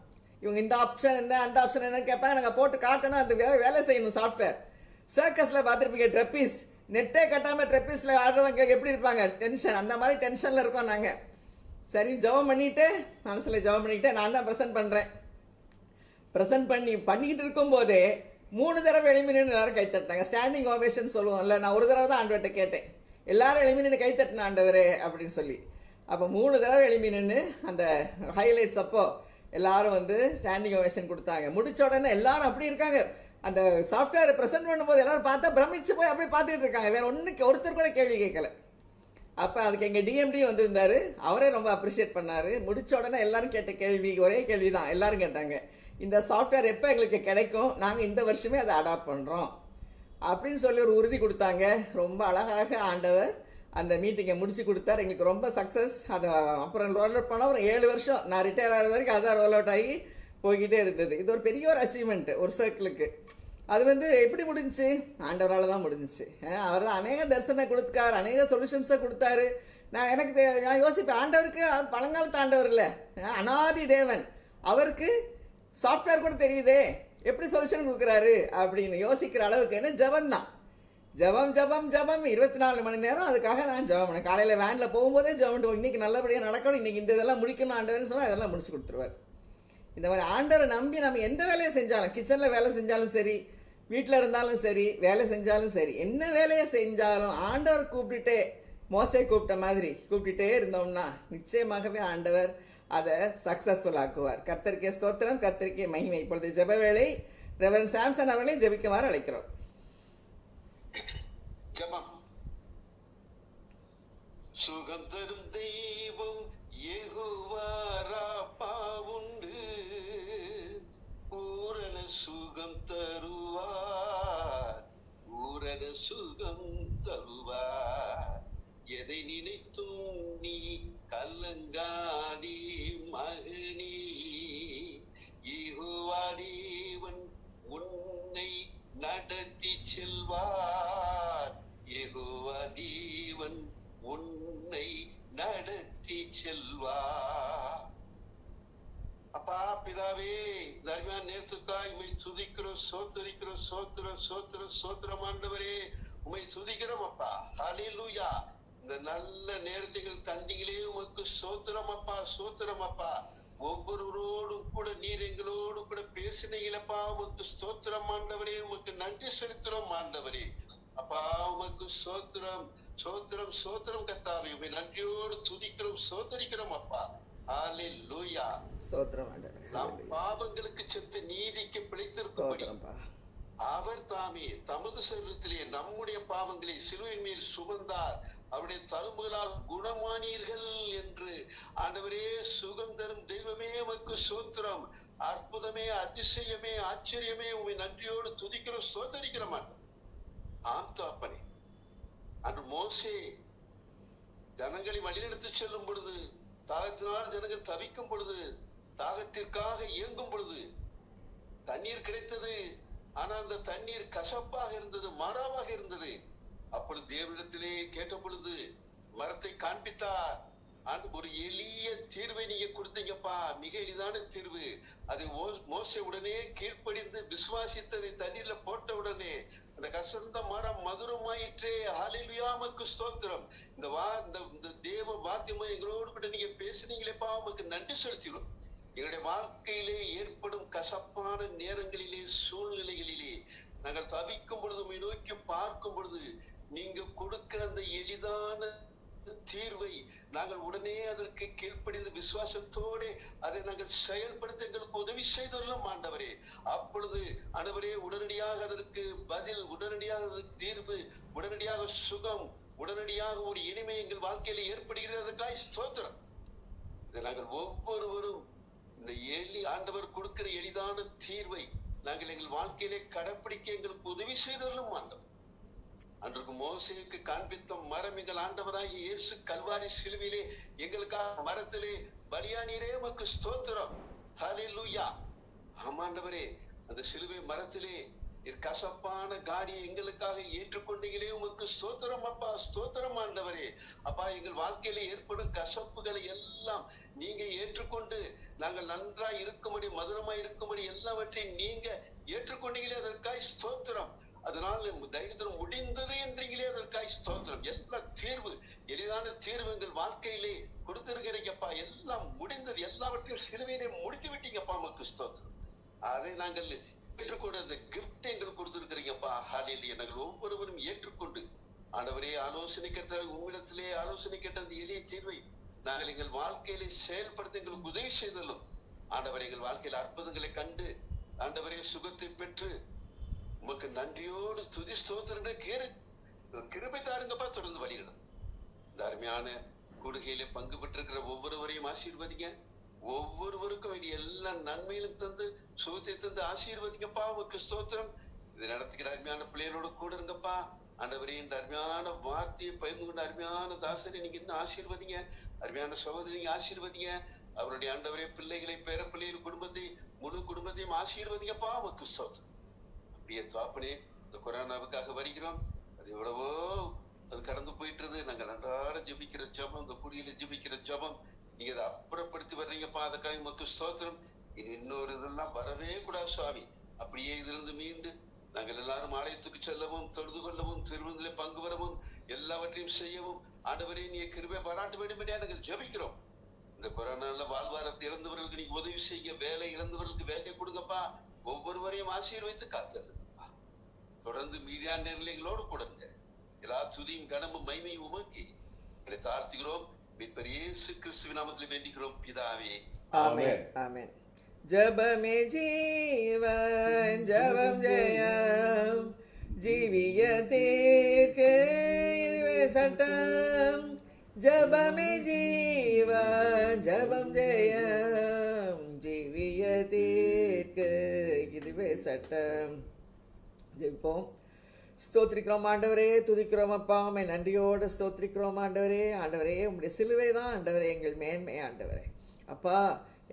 இவங்க இந்த ஆப்ஷன் என்ன அந்த ஆப்ஷன் என்னன்னு கேட்பாங்க, நாங்கள் போட்டு காட்டணும், அந்த வேலை செய்யணும். சாஃப்ட்வேர் சர்க்கஸில் பார்த்துருப்பீங்க, ட்ரெப்பீஸ் நெட்டே கட்டாமல் ட்ரெப்பீஸில் ஆடுறவங்க எப்படி இருப்பாங்க, டென்ஷன், அந்த மாதிரி டென்ஷனில் இருக்கோம் நாங்கள். சரி ஜெபம் பண்ணிவிட்டு மனசில் ஜெபம் பண்ணிவிட்டு நான் தான் ப்ரெசென்ட் பண்ணுறேன். ப்ரெசென்ட் பண்ணிக்கிட்டு இருக்கும்போதே 3 தடவை எலிமினேட் எல்லாரும் கை தட்டினாங்க. ஸ்டாண்டிங் ஓவேஷன் சொல்லுவோம் இல்லை, நான் ஒரு தடவை தான் ஆண்டவர்கிட்ட கேட்டேன், எல்லாரும் எலிமினேட் கை தட்டின ஆண்டவரே அப்படின்னு சொல்லி. அப்போ 3 தடவை எலிமினேன்னு அந்த ஹைலைட்ஸ் அப்போ எல்லாரும் வந்து ஸ்டாண்டிங் ஓவேஷன் கொடுத்தாங்க. முடிச்ச உடனே எல்லாரும் அப்படி இருக்காங்க, அந்த சாஃப்ட்வேர் ப்ரெசென்ட் பண்ணும்போது எல்லாரும் பார்த்தா பிரமிச்சு போய் அப்படியே பார்த்துக்கிட்டு இருக்காங்க, வேற ஒருத்தர் கூட கேள்வி கேட்கல. அப்போ அதுக்கு எங்கள் டிஎம்டி வந்திருந்தார், அவரே ரொம்ப அப்ரிஷியேட் பண்ணார். முடிச்ச உடனே எல்லாரும் கேட்ட கேள்வி ஒரே கேள்வி தான். எல்லாரும் கேட்டாங்க, இந்த சாஃப்ட்வேர் எப்போ எங்களுக்கு கிடைக்கும், நாங்கள் இந்த வருஷமே அதை அடாப்ட் பண்ணுறோம் அப்படின்னு சொல்லி ஒரு உறுதி கொடுத்தாங்க. ரொம்ப அழகாக ஆண்டவர் அந்த மீட்டிங்கை முடிச்சு கொடுத்தார். எங்களுக்கு ரொம்ப சக்ஸஸ். அது அப்புறம் ரோல் அவுட் பண்ண ஒரு 7 வருஷம் நான் ரிட்டையர் ஆகிற வரைக்கும் அதான் ரோல் அவுட் ஆகி போய்கிட்டே இருந்தது. இது ஒரு பெரிய ஒரு அச்சீவ்மெண்ட்டு ஒரு சர்க்கிளுக்கு. அது வந்து எப்படி முடிஞ்சிச்சு, ஆண்டவரால் தான் முடிஞ்சிச்சு. அவர் தான் அநேக தரிசனம் கொடுத்தாரு, அநேக சொல்யூஷன்ஸை கொடுத்தாரு. நான் யோசிப்பேன், ஆண்டவருக்கு பழங்காலத்து ஆண்டவர் இல்லை, அனாதி தேவன், அவருக்கு சாஃப்ட்வேர் கூட தெரியுதே, எப்படி சொல்யூஷன் கொடுக்குறாரு அப்படின்னு யோசிக்கிற அளவுக்கு. என்ன ஜபம் தான், ஜபம் 24 மணி நேரம் அதுக்காக நான் ஜபம் பண்ணேன். காலையில் வேனில் போகும்போதே ஜபம், இன்றைக்கி நல்லபடியாக நடக்கணும், இன்றைக்கி இந்த இதெல்லாம் முடிக்கணும் ஆண்டவர்னு சொன்னால் அதெல்லாம் முடிச்சு கொடுத்துருவார். இந்த மாதிரி ஆண்டவரை நம்பி நம்ம எந்த வேலையை செஞ்சாலும், கிச்சனில் வேலை செஞ்சாலும் சரி, வீட்டில் இருந்தாலும் சரி, வேலை செஞ்சாலும் சரி, என்ன வேலையை செஞ்சாலும் ஆண்டவர் கூப்பிட்டுட்டே, மோசே கூப்பிட்ட மாதிரி கூப்பிட்டுட்டே இருந்தோம்னா நிச்சயமாகவே ஆண்டவர் அதை சக்ஸஸ்ஃபுல் ஆக்குவார். கர்த்தருக்கே ஸ்தோத்திரம், கர்த்தருக்கே மகிமை. இப்பொழுது ஜெப வேளை. ரெவரண்ட் சாம்சன் அவர்களை ஜெபிக்குமாறு அழைக்கிறோம். ஜெபம். சுகம் தரும் தெய்வம் யெகோவா ராபா உண்டு, பூரண சுகம் தருவார், பூரண சுகம் தருவார். எதை நினைத்தும் நீ கலங்காதே மகனே, யெகோவா தேவன் உன்னை நடத்தி செல்வார், யெகோவா தேவன் உன்னை நடத்தி செல்வார். அப்பா பிதாவே, தர்மியான நேரத்துக்காய் உம்மை துதிக்கிறோம், சோத்தரிக்கிறோம், சோத்திரம் ஆண்டவரே, உம்மை துதிக்கிறோம் அப்பா. ஹல்லேலூயா. இந்த நல்ல நேரத்துகள் தந்தீங்களே உமக்கு சோத்திரம் அப்பா. ஒவ்வொருவரோடும் கூட நீர் எங்களோடு கூட பேசினீங்களப்பா, உமக்கு ஸ்தோத்திரம் ஆண்டவரே, உமக்கு நன்றி செலுத்துறோம் ஆண்டவரே. அப்பா உமக்கு சோத்திரம் கர்த்தாவே, உம்மை நன்றியோடு துதிக்கிறோம், சோத்தரிக்கிறோம் அப்பா. ஹல்லேலூயா. ஸ்தோத்திரம் ஆண்டவரே. நாம் பாவங்களுக்கு செத்து நீதிக்கு பிழைத்திருக்கும்படி அவர் தாமே தமது சரீரத்திலே நம்முடைய பாவங்களை சிலுவையின் மேல் சுமந்தார், அவருடைய தழும்புகளால் குணமானீர்கள் என்று. ஆண்டவரே, சுகம் தரும் தெய்வமே உமக்கு சோத்திரம், அற்புதமே, அதிசயமே, ஆச்சரியமே, உம்மை நன்றியோடு துதிக்கிறோம், சோத்தரிக்கிறோம். ஆம் தாப்பனே, அன்று மோசே ஜனங்களை வழிநடத்தி செல்லும் பொழுது, தாகத்தினால் ஜனங்கள் தவிக்கும் பொழுது, தாகத்திற்காக இயங்கும் பொழுது தண்ணீர் கிடைத்தது. ஆனால் அந்த தண்ணீர் கசப்பாக இருந்தது, மாறாவாக இருந்தது. அப்பொழுது தேவனிடத்திலே கேட்ட பொழுது மரத்தை காண்பித்தார். ஒரு எளிய தீர்வை நீங்க கொடுத்தீங்கப்பா, மிக எளிதான தீர்வு. அதை மோசே உடனே கீழ்ப்படிந்து விசுவாசித்ததை தண்ணீர்ல போட்ட உடனே அந்த கசந்த மரம் மதுரமாயிற்றே. ஹல்லேலூயா, உமக்கு ஸ்தோத்திரம். இந்த தேவ வாத்தியமா எங்களோடு கூட நீங்க பேசுனீங்களேப்பா, உமக்கு நன்றி செலுத்திடும். எங்களுடைய வாழ்க்கையிலே ஏற்படும் கசப்பான நேரங்களிலே, சூழ்நிலைகளிலே நாங்கள் தவிக்கும் பொழுது, உம்மை நோக்கி பார்க்கும் பொழுது நீங்க கொடுக்கிற அந்த எளிதான தீர்வை நாங்கள் உடனே அதற்கு கீழ்ப்படிந்து விசுவாசத்தோடு அதை நாங்கள் செயல்படுத்த எங்களுக்கு உதவி செய்துள்ளோம் ஆண்டவரே. அப்பொழுது ஆண்டவரே, உடனடியாக அதற்கு பதில், உடனடியாக அதற்கு தீர்வு, உடனடியாக சுகம், உடனடியாக ஒரு இனிமை எங்கள் வாழ்க்கையில ஏற்படுகிறதற்காய் ஸ்தோத்திரம். இதை நாங்கள் ஒவ்வொருவரும் இந்த ஆண்டவர் கொடுக்கிற எளிதான தீர்வை நாங்கள் எங்கள் வாழ்க்கையிலே கடைப்பிடிக்க எங்களுக்கு உதவி செய்தலும் ஆண்டவர். அன்றைக்கு மோசேக்கு காண்பித்த மரம் எங்கள் ஆண்டவராகிய இயேசு கல்வாரி சிலுவிலே எங்களுக்காக மரத்திலே பலியானீரே உமக்கு ஸ்தோத்திரம். ஹல்லேலூயா. ஆமாண்டவரே, அந்த சிலுவை மரத்திலே கசப்பான காடியை எங்களுக்காக ஏற்றுக்கொண்டீங்களே உமக்கு ஸ்தோத்திரம் அப்பா. ஸ்தோத்திரம் ஆண்டவரே. அப்பா, எங்கள் வாழ்க்கையில ஏற்படும் கசப்புகளை எல்லாம் நீங்க ஏற்றுக்கொண்டு நாங்கள் நன்றாய் இருக்கும்படி, மதுரமாய் இருக்கும்படி எல்லாவற்றையும் நீங்க ஏற்றுக்கொண்டீங்களே, அதற்காய் ஸ்தோத்திரம். அதனால் தைரியத்தில் முடிந்தது என்றீங்களே, அதற்காய் ஸ்தோத்திரம். எல்லா தீர்வு, எளிதான தீர்வு எங்கள் வாழ்க்கையிலே கொடுத்திருக்கிறீங்கப்பா. எல்லாம் முடிந்தது, எல்லாவற்றையும் சிலுவையிலே முடித்து விட்டீங்கப்பா, உமக்கு ஸ்தோத்திரம். அதை நாங்கள் ஏற்றுக்கொண்டு அந்த கிஃப்ட் எங்களுக்கு கொடுத்திருக்கிறீங்கப்பா. ஹல்லேலூயா. நாங்கள் ஒவ்வொருவரும் ஏற்றுக்கொண்டு ஆண்டவரே, ஆலோசனை கேட்ட உம்மிடத்திலே ஆலோசனை கேட்ட அந்த எளிய தீர்வை நாங்கள் எங்கள் வாழ்க்கையிலே செயல்படுத்த எங்களுக்கு உதவி செய்தலும் ஆண்டவரே. எங்கள் வாழ்க்கையில் அற்புதங்களை கண்டு ஆண்டவரே சுகத்தை பெற்று உமக்கு நன்றியோடு துதி ஸ்தோத்திரங்களை கிருபை தாருங்கப்பா. தொடர்ந்து வழிகிறது இந்த அருமையான கூடுகையில பங்கு பெற்றிருக்கிற ஒவ்வொருவரையும் ஆசீர்வதிங்க. ஒவ்வொருவருக்கும் வேண்டிய எல்லா நன்மையிலும் தந்து சுகத்தை தந்து ஆசீர்வதிங்கப்பா. உமக்கு ஸ்தோத்திரம். இதை நடத்துகிற அருமையான பிள்ளைகளோட கூட இருங்கப்பா. ஆண்டவரே, இந்த அருமையான வார்த்தையை பகிர்ந்து கொண்ட அருமையான தாசரை நீங்க இன்னும் ஆசீர்வதிங்க. அருமையான சகோதரி நீங்க ஆசீர்வதிங்க. அவருடைய ஆண்டவரே பிள்ளைகளை, பேர பிள்ளைகள், குடும்பத்தை, முழு குடும்பத்தையும் ஆசீர்வதிங்கப்பா. உமக்கு ஸ்தோத்திரம். அப்படியே தாப்பனே, இந்த கொரோனாவுக்காக வருகிறோம். அது எவ்வளவோ அது கடந்து போயிட்டு நாங்கள் அன்றாட ஜெபிக்கிற ஜெபம், இந்த குடியில ஜெபிக்கிற ஜெபம் நீங்க அதை அப்புறப்படுத்தி வர்றீங்கப்பா. அதுக்காக உமக்கு ஸ்தோத்திரம். இனி இன்னொரு இதெல்லாம் வரவே கூடாது சுவாமி. அப்படியே இதிலிருந்து மீண்டு நாங்கள் எல்லாரும் ஆலயத்துக்கு செல்லவும், தொழுது கொள்ளவும், திருவிழந்திலே பங்கு வரவும், எல்லாவற்றையும் செய்யவும் ஆண்டவரே நீங்க கிருபை பாராட்ட வேண்டும் என்றே நாங்கள் ஜெபிக்கிறோம். இந்த கொரோனால வாழ்வாரத்தை இழந்தவர்களுக்கு நீங்க உதவி செய்ய, வேலை இழந்தவர்களுக்கு வேலையை கொடுங்கப்பா. ஒவ்வொருவரையும் ஆசீர்வதித்து காத்திருந்தப்பா. தொடர்ந்து மீதியான நிலைகளோடு கொடுங்க. எல்லா துதியும் கனமும் மைமையும் உமக்கி எங்களை தாழ்த்துகிறோம். மீட்பர் இயேசு கிறிஸ்துவின் நாமத்தில் வேண்டுகிறோம் பிதாவே. ஆமென். ஆமென். ஜபமே ஜீவன், ஜபம் ஜெயம், ஜீவியத்திற்கு இதுவே சட்டம். ஜபமே ஜீவன், ஜபம் ஜெயம், ஜீவியத்திற்கு இதுவே சட்டம். ஜெபிப்போம். ஸ்தோத்திரிக்கிறோம் ஆண்டவரே, துதிக்கிறோம் அப்பா. உம்மை நன்றியோடு ஸ்தோத்திரிக்கிறோம் ஆண்டவரே. ஆண்டவரே, உம்முடைய சிலுவை தான் ஆண்டவரே எங்கள் மேன்மை ஆண்டவரே. அப்பா,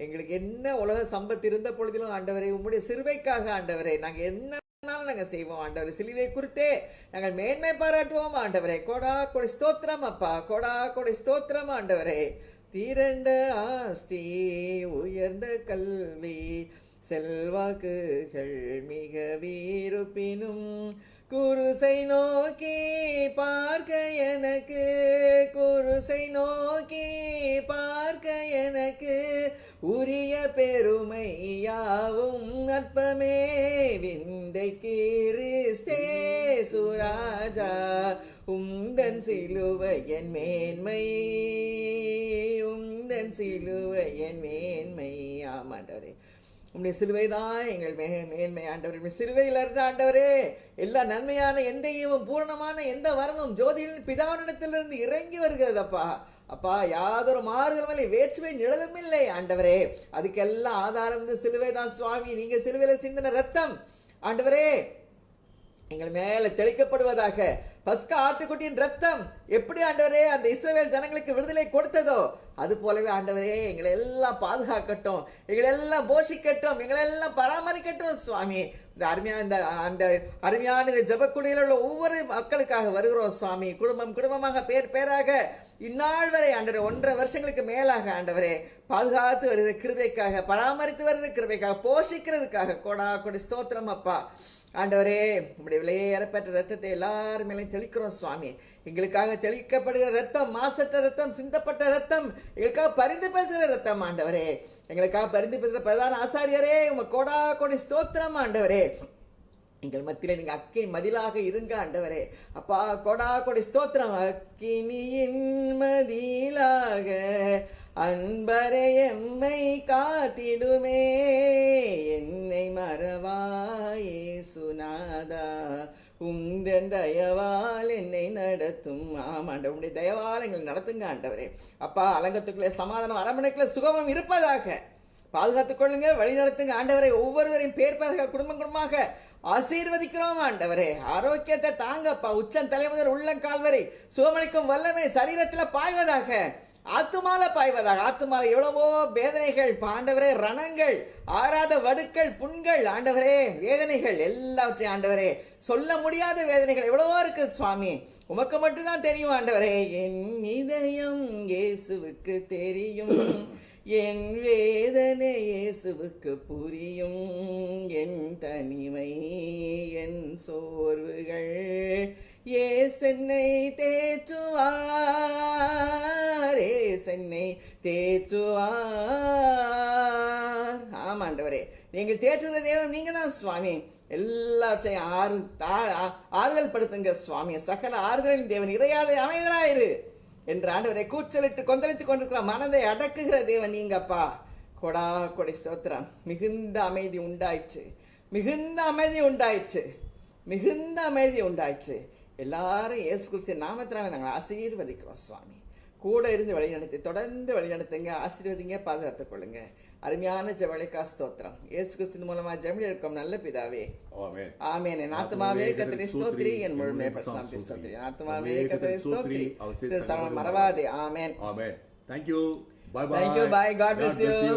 எங்களுக்கு என்ன உலக சம்பத்து இருந்த பொழுதிலும் ஆண்டவரே, உம்முடைய சிலுவைக்காக ஆண்டவரே நாங்கள் என்னன்னாலும் நாங்கள் செய்வோம் ஆண்டவரே. சிலுவை குறித்தே நாங்கள் மேன்மை பாராட்டுவோம் ஆண்டவரே. கோடா கொடை ஸ்தோத்திரம் அப்பா, கோடா கொடை ஸ்தோத்திரம் ஆண்டவரே. தீரண்ட ஆஸ்தி, உயர்ந்த கல்வி, செல்வாக்குகள் மிக வீருப்பினும் குருசை நோக்கி பார்க்க எனக்கு, குருசை நோக்கி பார்க்க எனக்கு உரிய பெருமை யாவும் அற்பமே. விந்தை கிறிஸ்தே சுராஜா, உந்தன் சிலுவையன் மேன்மை, உந்தன் சிலுவையன் மேன்மை. ஆமாண்டவரே, உம்முடைய சிலுவை தான் எங்கள் மேன்மை ஆண்டவர். உம்முடைய சிலுவையில் இருந்த ஆண்டவரே எல்லா நன்மையான எந்த ஈவும் பூரணமான எந்த வரமும் ஜோதியின் பிதாவினிடத்திலிருந்து இறங்கி வருகிறதப்பா. அப்பா, யாதொரு மாறுதலும் இல்லை, வேற்றுமை நிழலும் இல்லை ஆண்டவரே. அதுக்கெல்லாம் ஆதாரம் இந்த சிலுவை தான் சுவாமி. நீங்க சிலுவையில சிந்தின ரத்தம் ஆண்டவரே எங்கள் மேல தெளிக்கப்படுவதாக. பஸ்கா ஆட்டுக்குட்டியின் ரத்தம் எப்படி ஆண்டவரே அந்த இஸ்ரவேல் ஜனங்களுக்கு விடுதலை கொடுத்ததோ அது போலவே ஆண்டவரே எங்களை எல்லாம் பாதுகாக்கட்டும், எங்களை எல்லாம் போஷிக்கட்டும், எங்களை எல்லாம் பராமரிக்கட்டும் சுவாமி. இந்த அருமையான இந்த ஜெபக்குடியில் உள்ள ஒவ்வொரு மக்களுக்காக வருகிறோம் சுவாமி. குடும்பம் குடும்பமாக பேராக இந்நாள் வரை ஆண்டவரே 1.5 வருஷங்களுக்கு மேலாக ஆண்டவரே பாதுகாத்து வருகிற கிருபைக்காக, பராமரித்து வருகிற கிருபைக்காக, போஷிக்கிறதுக்காக கோடா கொடி ஸ்தோத்திரம் அப்பா. ஆண்டவரே, உம்முடைய விலையேறப்பட்ட ரத்தத்தை எல்லாரும் மேலேயும் தெளிக்கிறோம் சுவாமி. எங்களுக்காக தெளிக்கப்படுகிற ரத்தம், மாசற்ற ரத்தம், சிந்தப்பட்ட ரத்தம், எங்களுக்காக பரிந்து பேசுகிற ரத்தம் ஆண்டவரே. எங்களுக்காக பரிந்து பேசுகிற பிரதான ஆசாரியரே உங்க கோடா கொடி ஸ்தோத்திரம் ஆண்டவரே. எங்கள் மத்தியில நீங்க அக்கினி மதிலாக இருங்க ஆண்டவரே. அப்பா, கொடா கொடி ஸ்தோத்திரம். அக்கினியின் மதிலாக அன்பரை எம்மை காத்திடுமே, என்னை மறவாயே சுனாதா உந்தன் தயவால் என்னை நடத்தும். ஆமாண்டவர், உடைய தயவால் எங்களை நடத்துங்க ஆண்டவரே. அப்பா, அலங்கத்துக்குள்ளே சமாதானம், அரண்மனைக்குள்ளே சுகமும் இருப்பதாக. பாதுகாத்துக் கொள்ளுங்க, வழி நடத்துங்க ஆண்டவரே. ஒவ்வொருவரையும் பேர் பேராக, குடும்பம் குடும்பமாக ஆசீர்வதிக்கிறோம் ஆண்டவரே. ஆரோக்கியத்தை தாங்கப்பா. உச்சம் தலை முதல் உள்ளங்கால் வரை சுகமளிக்கும் வல்லமை சரீரத்தில் பாய்வதாக, ஆத்துமால பாய்வதாக. ஆத்துமால எவ்வளவோ வேதனைகள் ஆண்டவரே, ரணங்கள், ஆறாத வடுக்கள், புண்கள் ஆண்டவரே, வேதனைகள் எல்லாவற்றையும் ஆண்டவரே, சொல்ல முடியாத வேதனைகள் எவ்வளவோ இருக்கு சுவாமி. உமக்கு மட்டும்தான் தெரியும் ஆண்டவரே. என் இதயம் இயேசுவுக்கு தெரியும், என் வேதனை இயேசுவுக்கு புரியும், என் தனிமை, என் சோர்வுகள் ஏசென்னை தேற்றுவார், ஏசென்னை தேற்றுவார். ஆமாண்டவரே, நீங்கள் தேற்றுகிற தெய்வம் நீங்க தான் சுவாமி. எல்லாவற்றையும் ஆறுதல் படுத்துங்க சுவாமி. சகல ஆறுதலின் தேவன், இறையாத அமைதலாயிரு என்று ஆண்டவரை கூச்சலிட்டு கொந்தளித்துக் கொண்டிருக்கிற மனதை அடக்குகிற தேவன் நீங்கப்பா. கொடா கொடை ஸ்தோத்திரம். மிகுந்த அமைதி உண்டாயிற்று, மிகுந்த அமைதி உண்டாயிற்று, மிகுந்த அமைதி உண்டாயிற்று. எல்லாரும் இயேசு கிறிஸ்துவின் நாமத்தினால நாங்கள் ஆசீர்வதிக்கிறோம் சுவாமி. கூட இருந்து வழிநடத்தி, தொடர்ந்து வழிநடத்துங்க, ஆசீர்வதிங்க, பாதுகாத்துக் கொள்ளுங்க. அருமையான ஜெபவழிக்கா ஸ்தோத்திரம். இயேசு கிறிஸ்துவின் மூலமா ஜெபம் இருக்கும் நல்ல பிதாவே, ஆமென். என் ஆத்துமாவே கர்த்தரை ஸ்தோத்திரி, என் முழுமே பரிசுத்தத்தை ஸ்தோத்திரி. ஆத்துமாவே கர்த்தரை ஸ்தோத்திரி, சரணம் மறவாதே. ஆமென். Thank you. Bye bye. Thank you. Bye. God bless you.